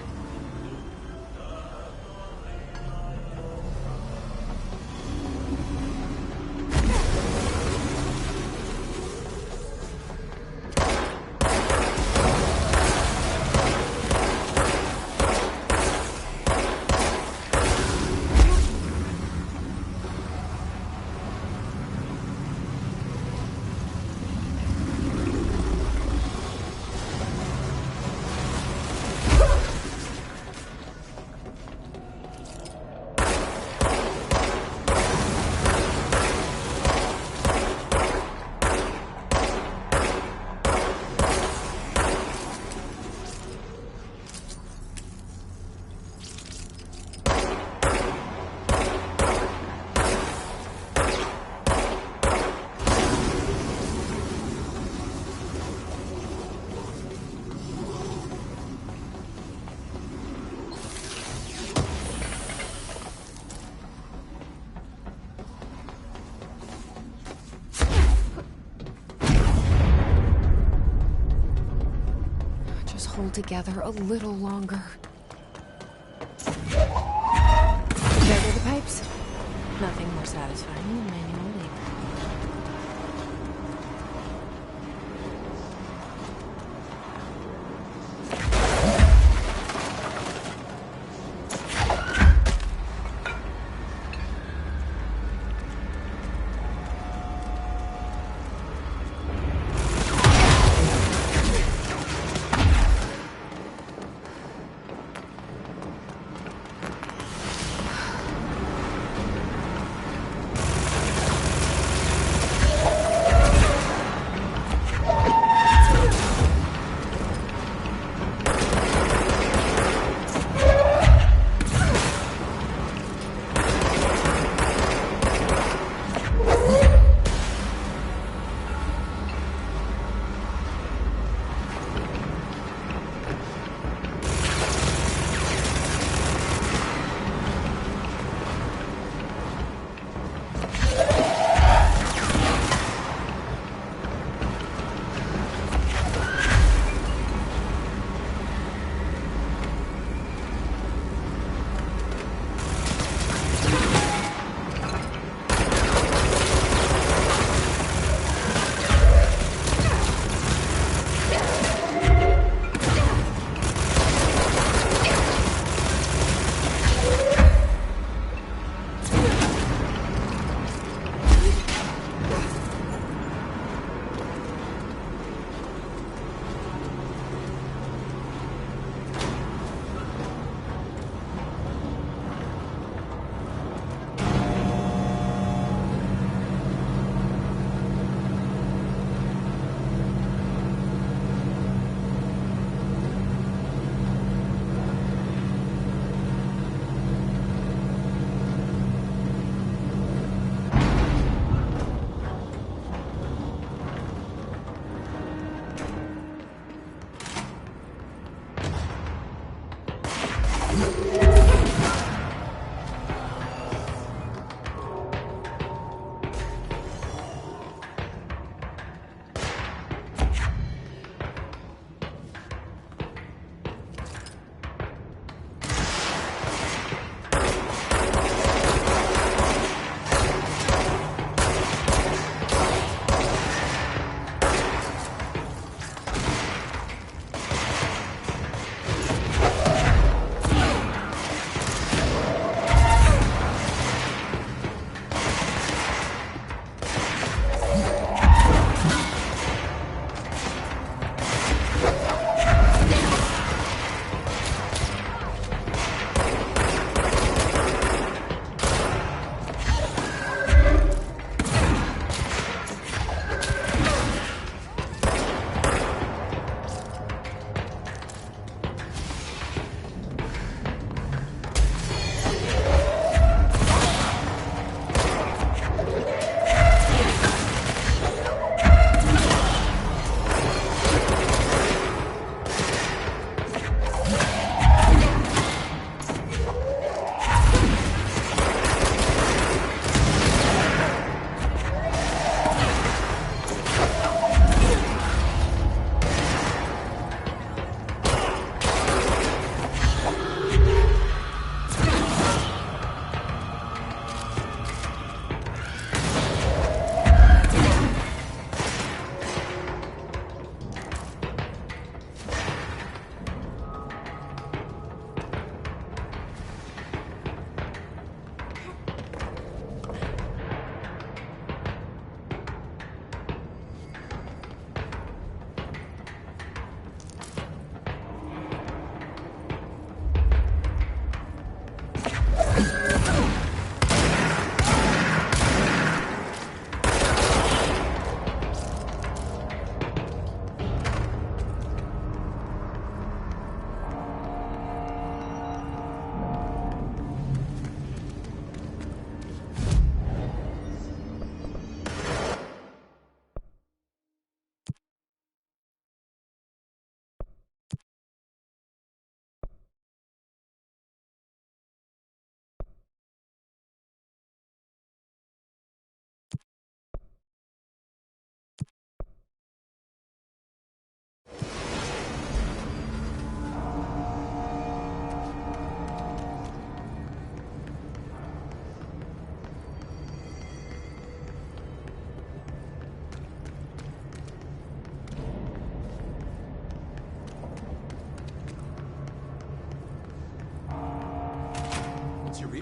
Hold together a little longer. There go the pipes. Nothing more satisfying than manual labor.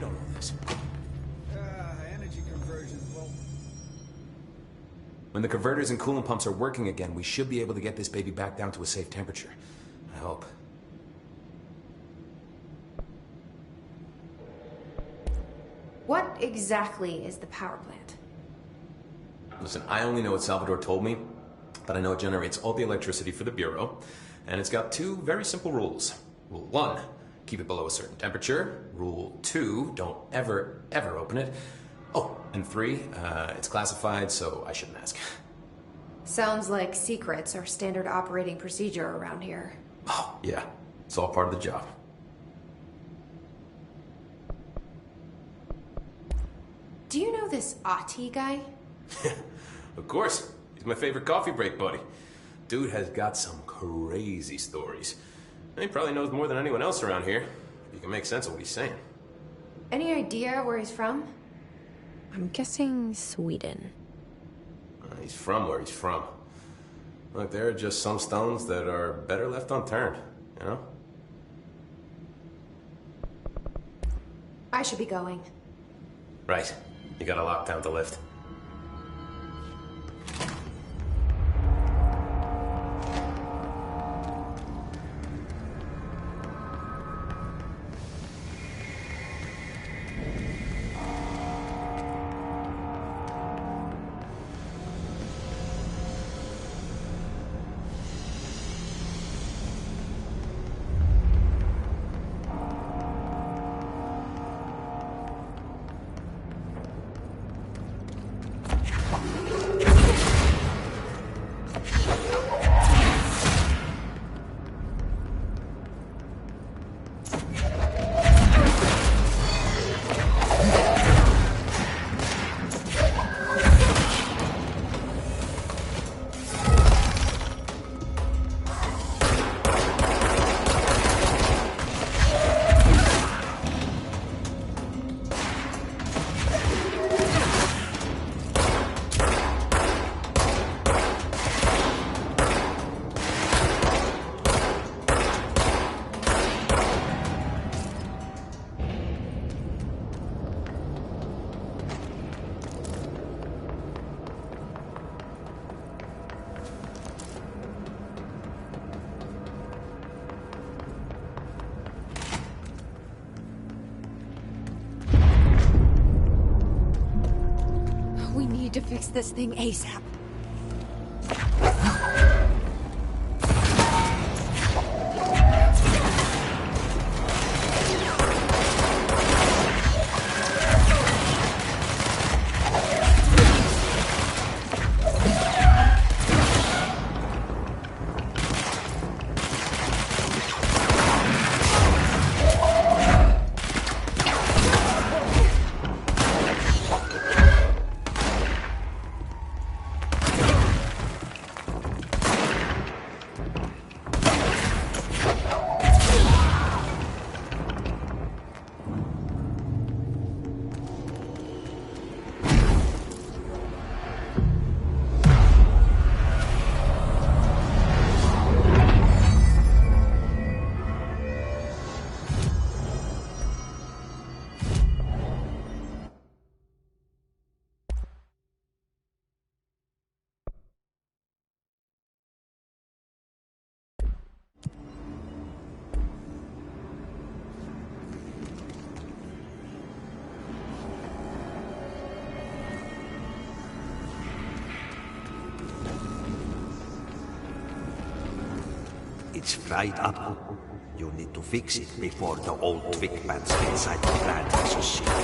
on all this? Energy conversion, well... When the converters and coolant pumps are working again, we should be able to get this baby back down to a safe temperature. I hope. What exactly is the power plant? Listen, I only know what Salvador told me, but I know it generates all the electricity for the Bureau, and it's got two very simple rules. Rule 1, keep it below a certain temperature. Rule 2, don't ever open it. Oh, and 3, it's classified, so I shouldn't ask. Sounds like secrets are standard operating procedure around here. Oh, yeah. It's all part of the job. Do you know this Ati guy? Of course. He's my favorite coffee break buddy. Dude has got some crazy stories. And he probably knows more than anyone else around here. If you can make sense of what he's saying. Any idea where he's from? I'm guessing Sweden. He's from where he's from. Look, there are just some stones that are better left unturned, you know? I should be going. Right. You got a lockdown to lift. We need to fix this thing ASAP. It's fried up. You need to fix it before the old twig bats inside the plant has a secret.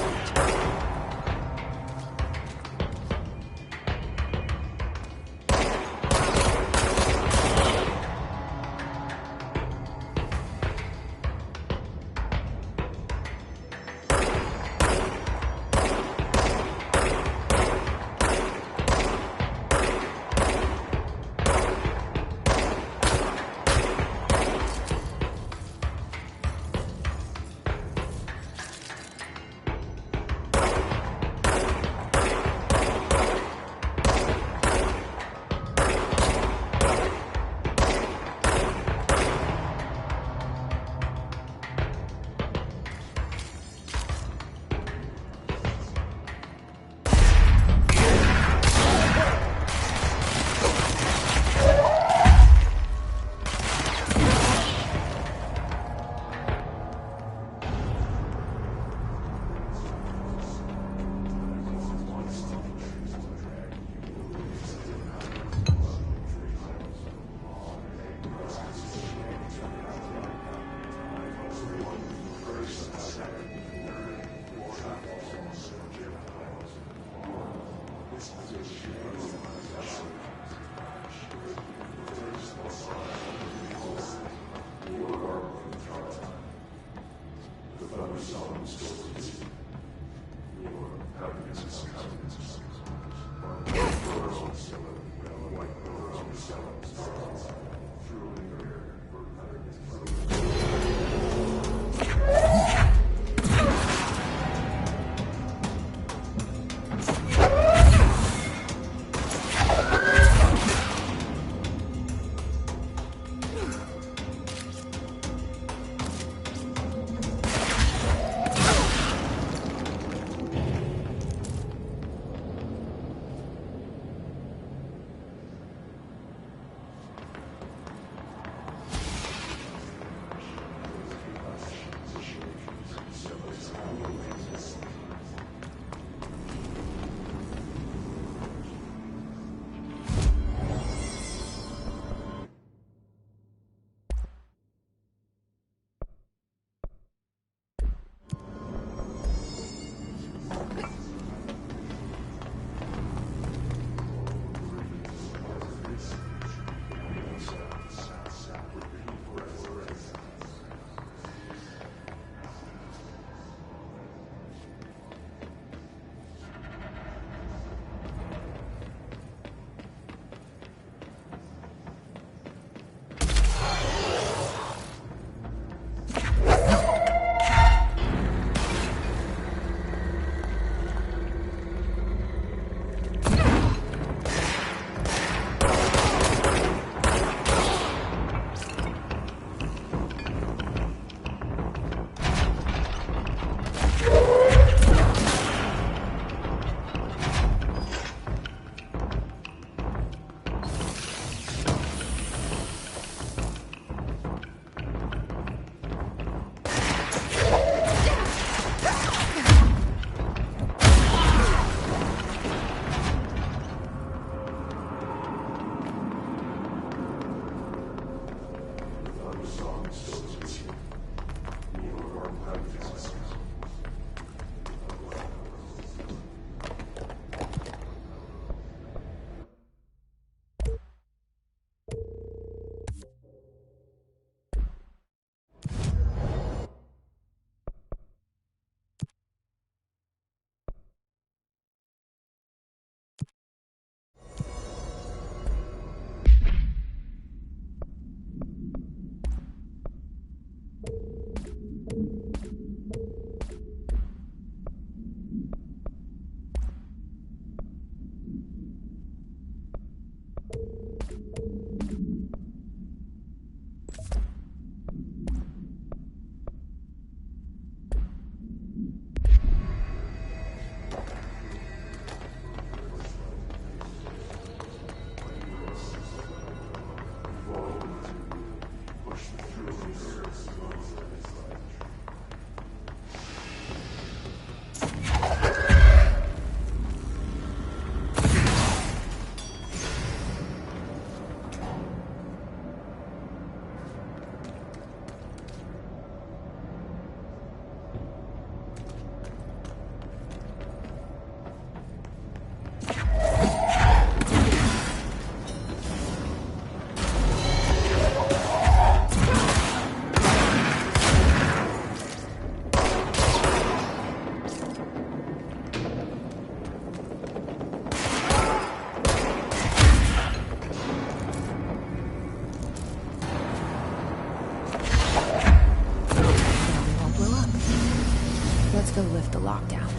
still lift the lockdown.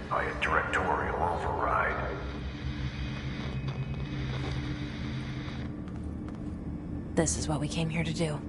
By a Directorial override. This is what we came here to do.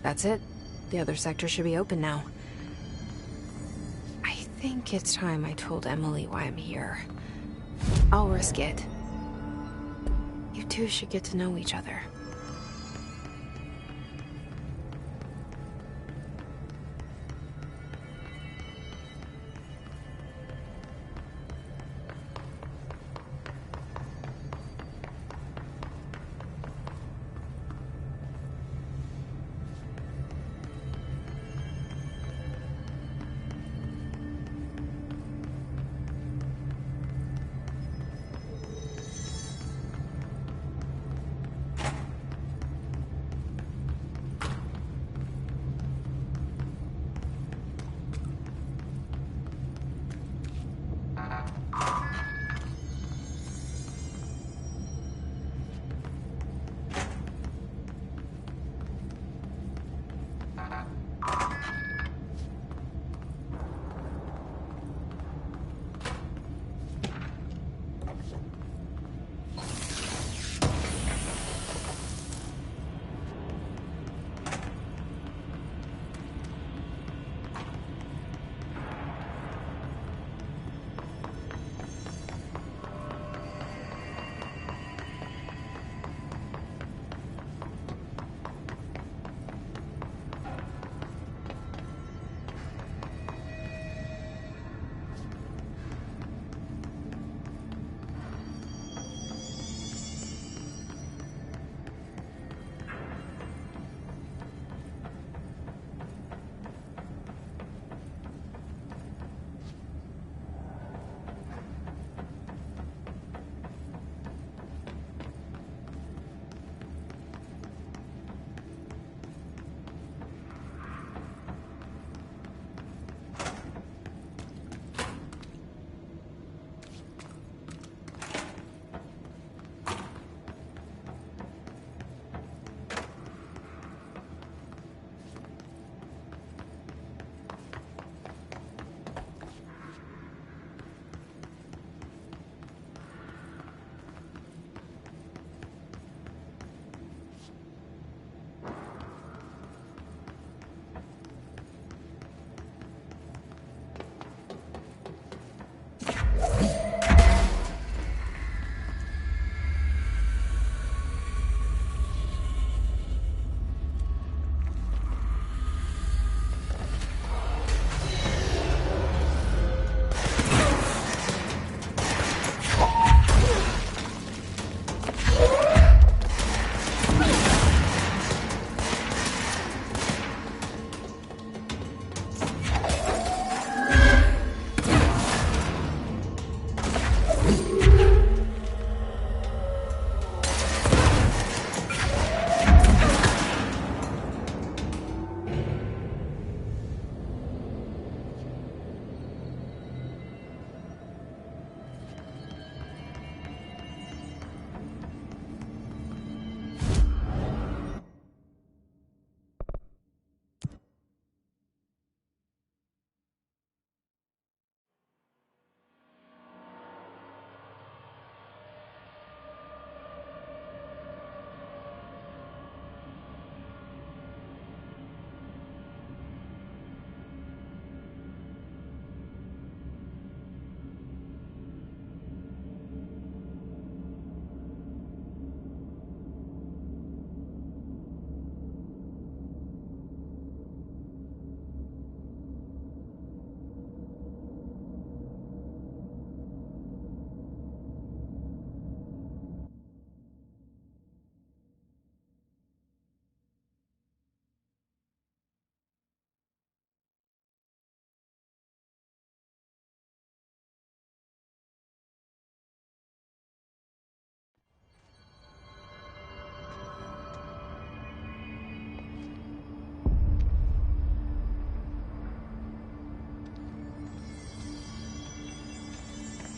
That's it. The other sector should be open now. I think it's time I told Emily why I'm here. I'll risk it. You two should get to know each other.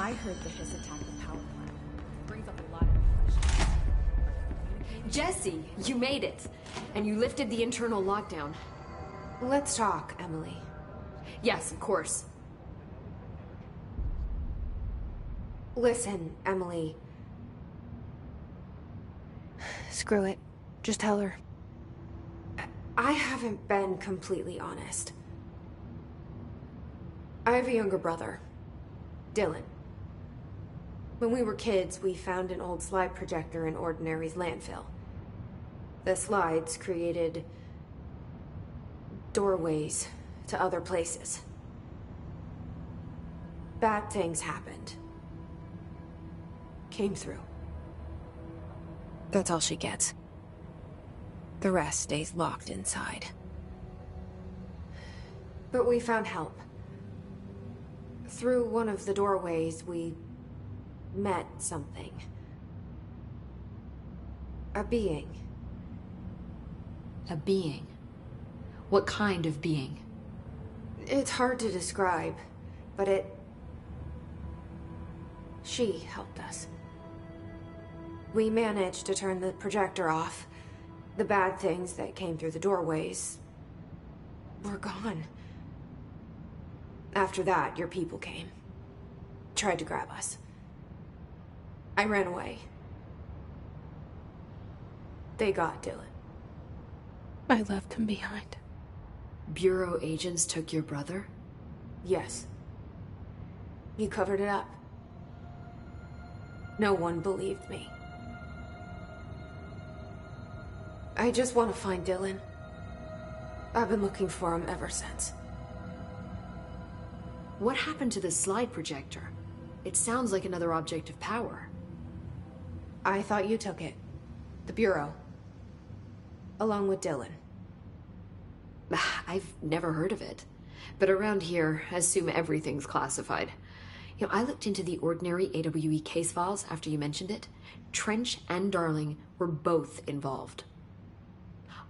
I heard the hiss attack the power plant. Brings up a lot of questions. Jesse, you made it! And you lifted the internal lockdown. Let's talk, Emily. Yes, of course. Listen, Emily. Screw it. Just tell her. I haven't been completely honest. I have a younger brother, Dylan. When we were kids, we found an old slide projector in Ordinary's landfill. The slides created doorways to other places. Bad things happened. Came through. That's all she gets. The rest stays locked inside. But we found help. Through one of the doorways, we met something. A being. A being? What kind of being? It's hard to describe, but she helped us. We managed to turn the projector off. The bad things that came through the doorways were gone. After that, your people came. Tried to grab us. I ran away. They got Dylan. I left him behind. Bureau agents took your brother? Yes. You covered it up. No one believed me. I just want to find Dylan. I've been looking for him ever since. What happened to the slide projector? It sounds like another object of power. I thought you took it. The Bureau. Along with Dylan. I've never heard of it. But around here, I assume everything's classified. You know, I looked into the Ordinary AWE case files after you mentioned it. Trench and Darling were both involved.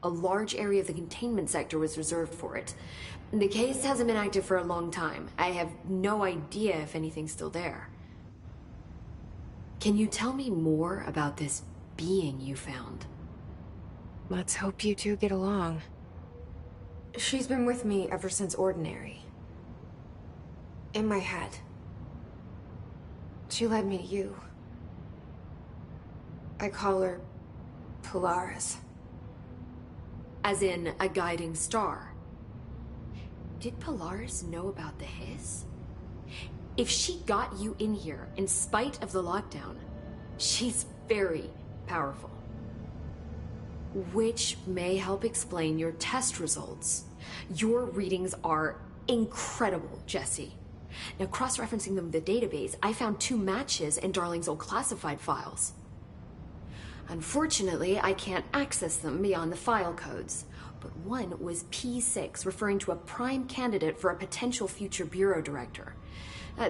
A large area of the containment sector was reserved for it. The case hasn't been active for a long time. I have no idea if anything's still there. Can you tell me more about this being you found? Let's hope you two get along. She's been with me ever since Ordinary. In my head. She led me to you. I call her Polaris. As in a guiding star. Did Polaris know about the hiss? If she got you in here in spite of the lockdown, she's very powerful. Which may help explain your test results. Your readings are incredible, Jesse. Now, cross-referencing them with the database, I found 2 matches in Darling's old classified files. Unfortunately, I can't access them beyond the file codes. But one was P6, referring to a prime candidate for a potential future bureau director.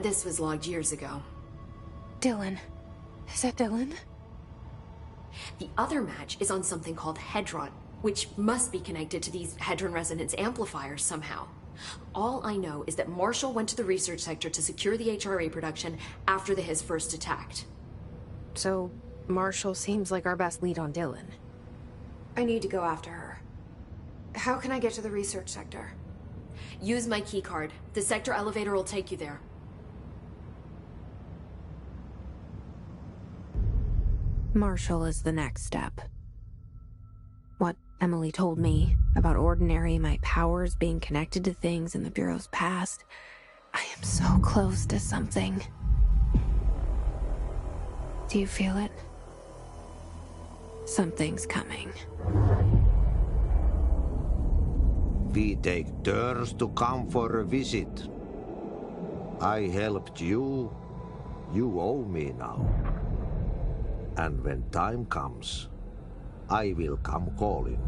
This was logged years ago. Dylan. Is that Dylan? The other match is on something called Hedron, which must be connected to these Hedron resonance amplifiers somehow. All I know is that Marshall went to the research sector to secure the HRA production after the hiss first attacked. So, Marshall seems like our best lead on Dylan. I need to go after her. How can I get to the research sector? Use my keycard. The sector elevator will take you there. Marshall is the next step. What Emily told me about Ordinary, my powers being connected to things in the Bureau's past. I am so close to something. Do you feel it? Something's coming. We take turns to come for a visit. I helped you. You owe me now. And when time comes, I will come calling.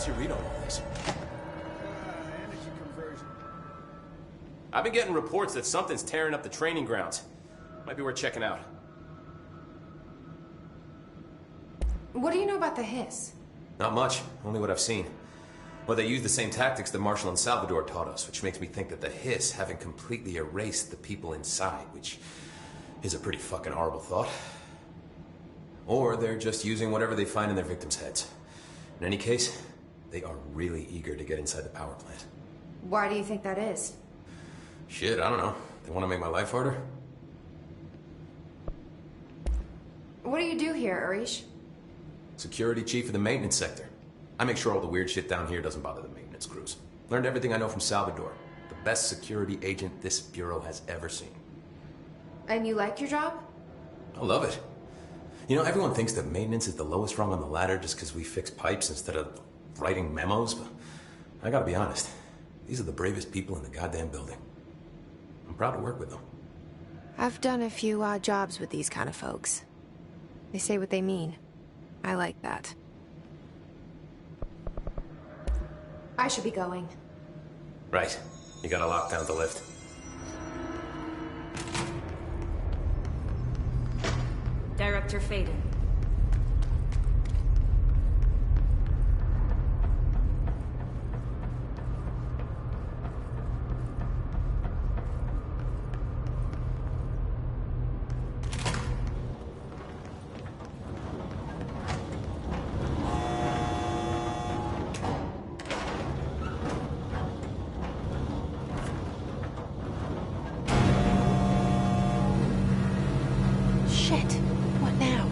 What's your read on all this? Energy conversion. I've been getting reports that something's tearing up the training grounds. Might be worth checking out. What do you know about the hiss? Not much, only what I've seen. Well, they use the same tactics that Marshall and Salvador taught us, which makes me think that the hiss haven't completely erased the people inside, which is a pretty fucking horrible thought. Or they're just using whatever they find in their victims' heads. In any case, they are really eager to get inside the power plant. Why do you think that is? Shit, I don't know. They want to make my life harder? What do you do here, Arish? Security chief of the maintenance sector. I make sure all the weird shit down here doesn't bother the maintenance crews. Learned everything I know from Salvador. The best security agent this bureau has ever seen. And you like your job? I love it. You know, everyone thinks that maintenance is the lowest rung on the ladder just because we fix pipes instead of writing memos, but I gotta be honest. These are the bravest people in the goddamn building. I'm proud to work with them. I've done a few odd jobs with these kind of folks. They say what they mean. I like that. I should be going. Right. You gotta lock down the lift. Director Faden. Shit. What now?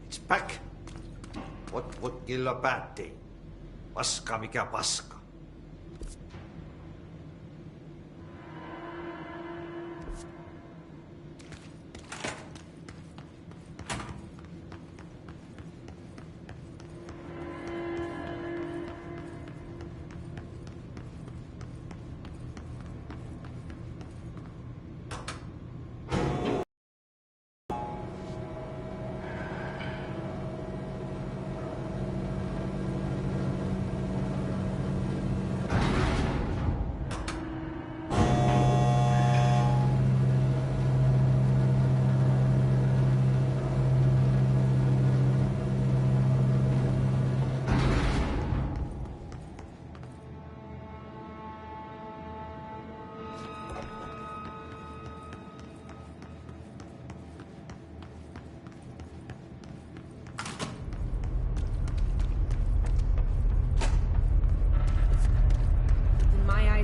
It's back. What killa päätti? Paska mikä paska.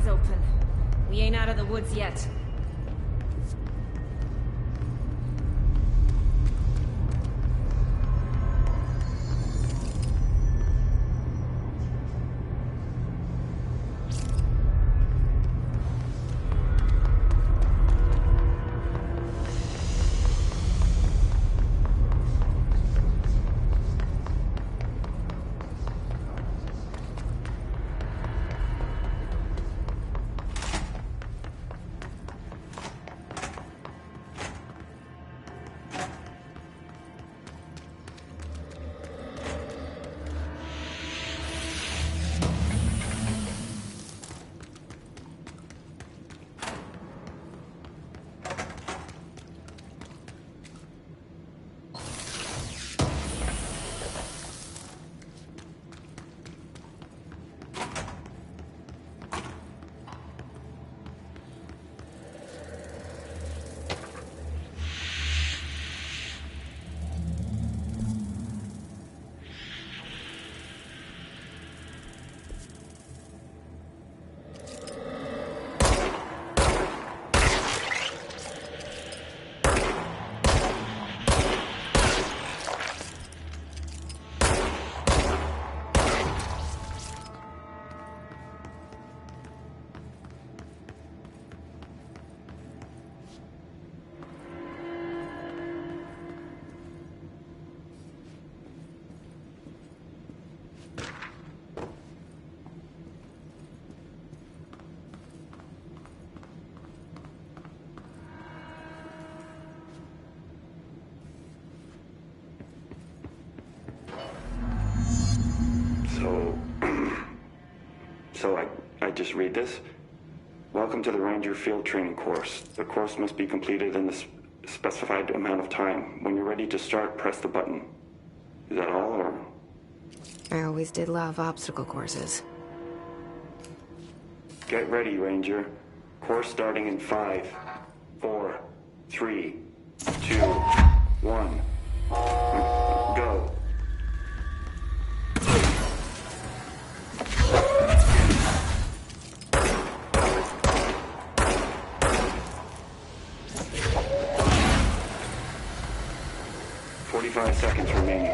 Open. We ain't out of the woods yet. So I just read this. Welcome to the Ranger Field Training course. The course must be completed in the specified amount of time. When you're ready to start, press the button. Is that all, or? I always did love obstacle courses. Get ready, Ranger. Course starting in 5, 4, 3, 2, 1. Go. Five seconds remaining.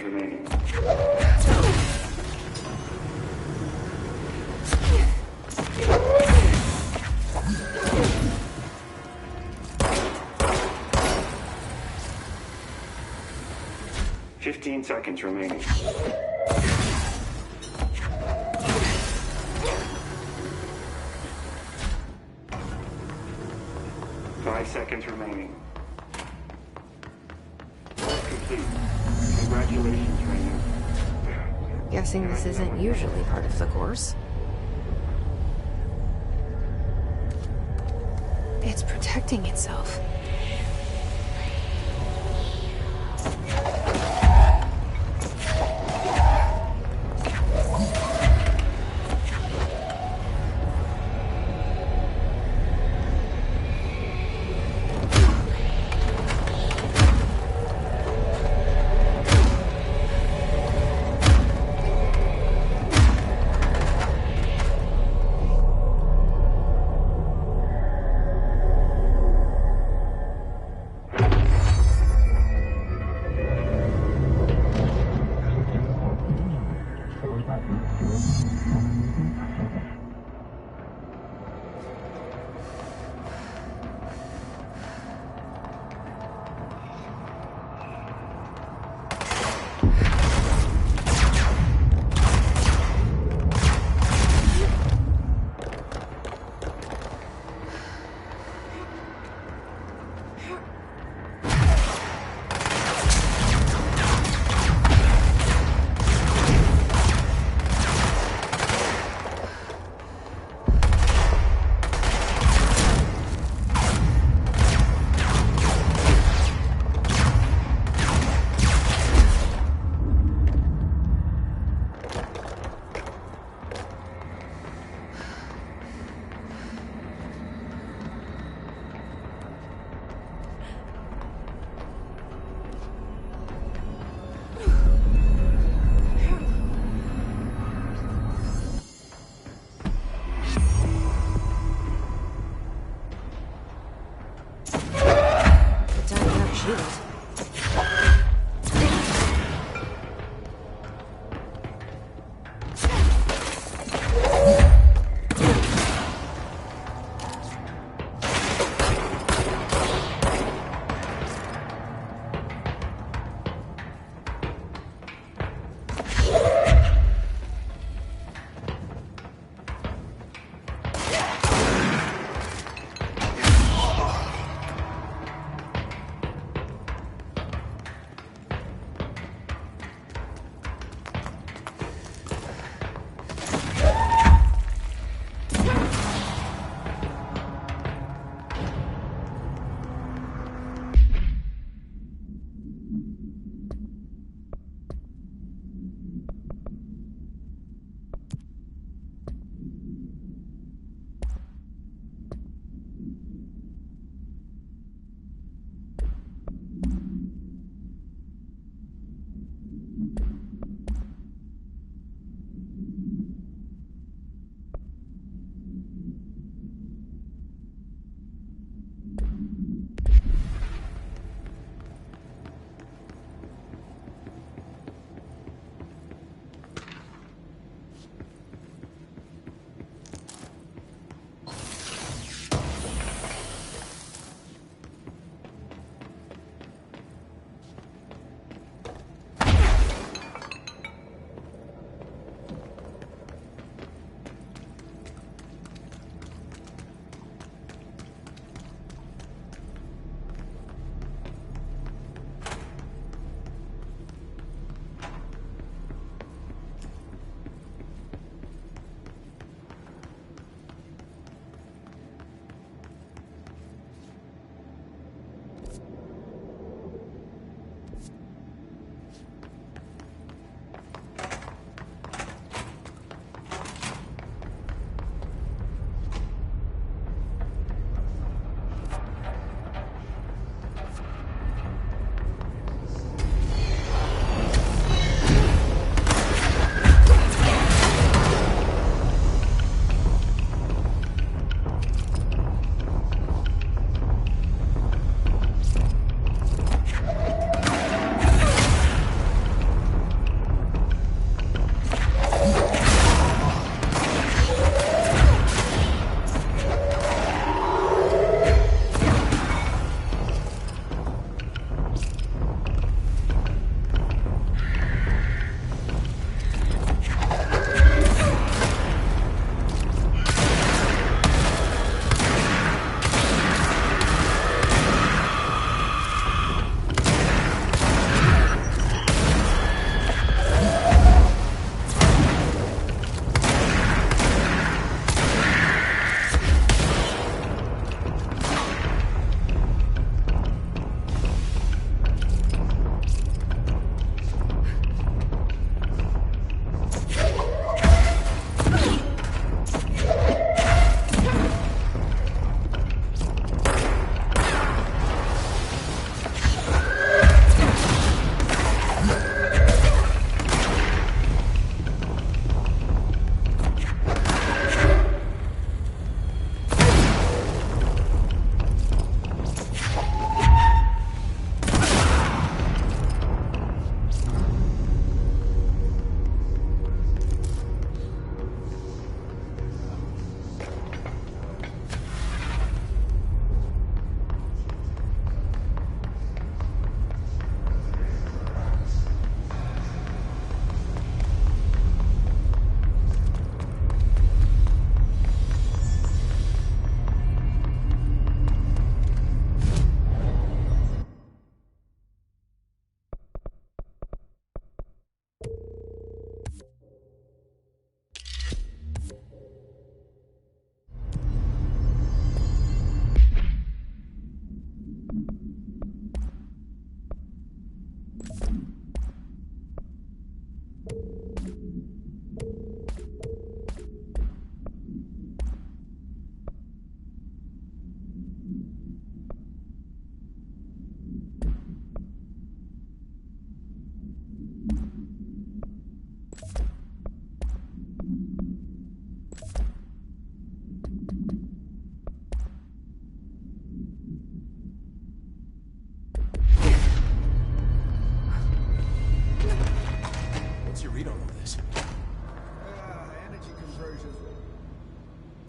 Remaining. 15 seconds remaining. 5 seconds remaining. Course complete. Congratulations, Ranger. Guessing this isn't usually part of the course. It's protecting itself.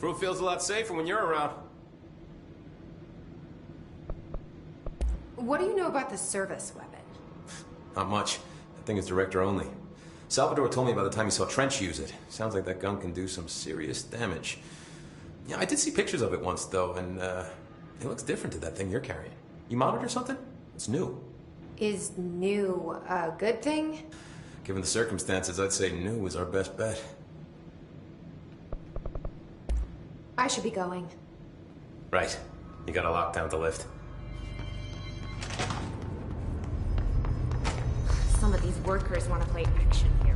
Crew feels a lot safer when you're around. What do you know about the service weapon? Not much. That thing is director only. Salvador told me by the time he saw Trench use it. Sounds like that gun can do some serious damage. Yeah, I did see pictures of it once, though, and it looks different to that thing you're carrying. You mounted or something? It's new. Is new a good thing? Given the circumstances, I'd say new is our best bet. I should be going. Right. You got a lockdown to lift. Some of these workers want to play action hero.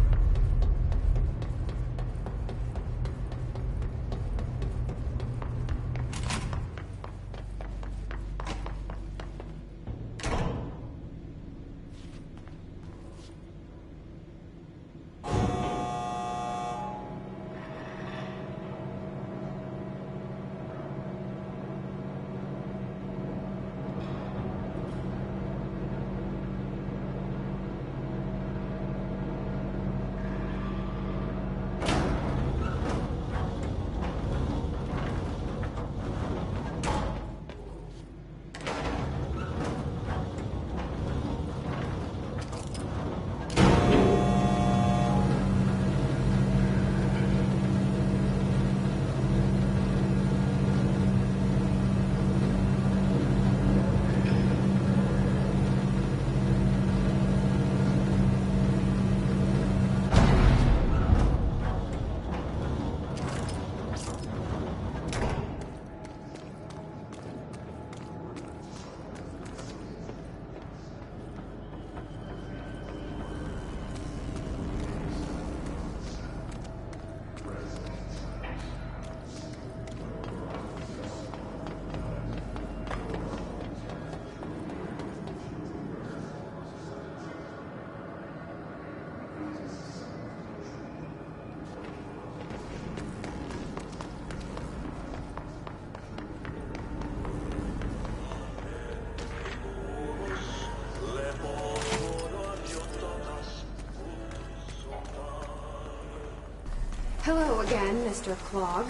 Hello again, Mr. Clog.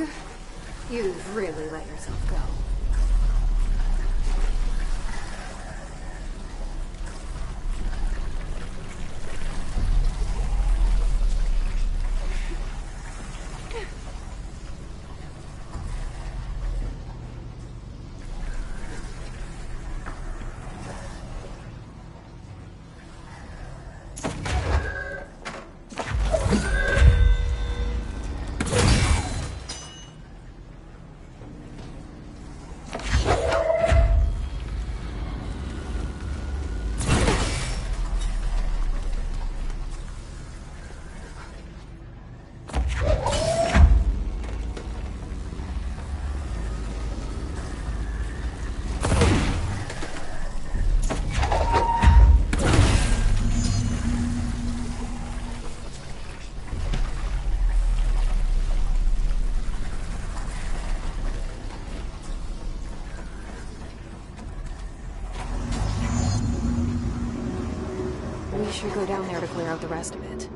You've really let yourself go. We should go down there to clear out the rest of it.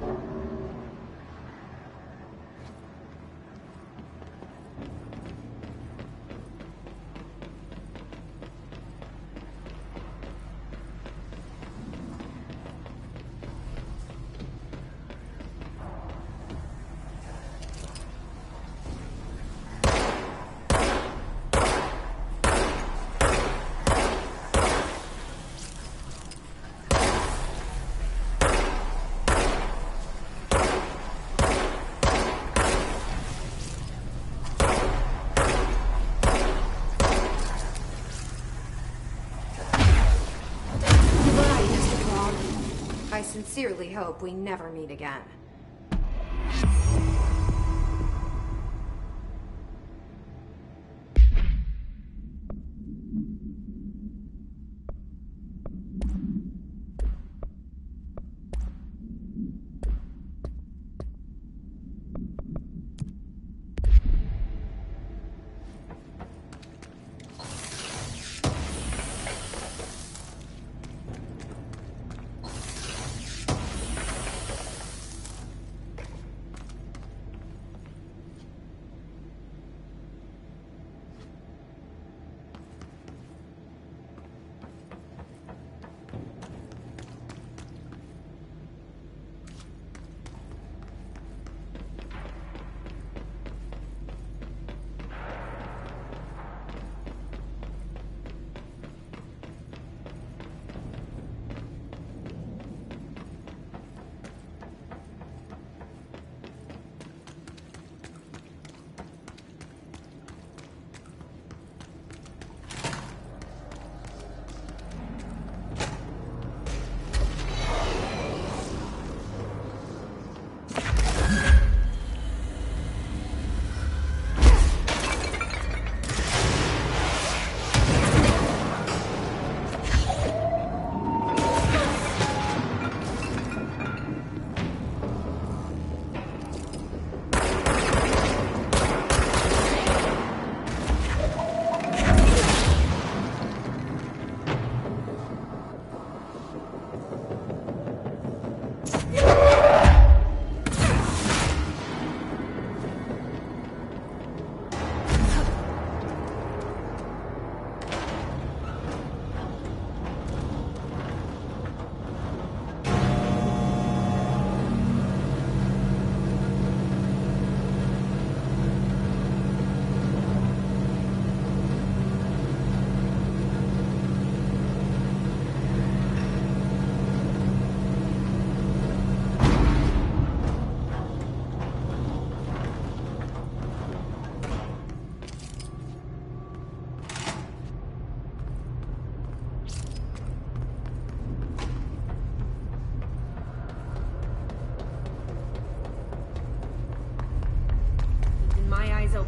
I sincerely hope we never meet again.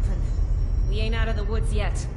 something. We ain't out of the woods yet.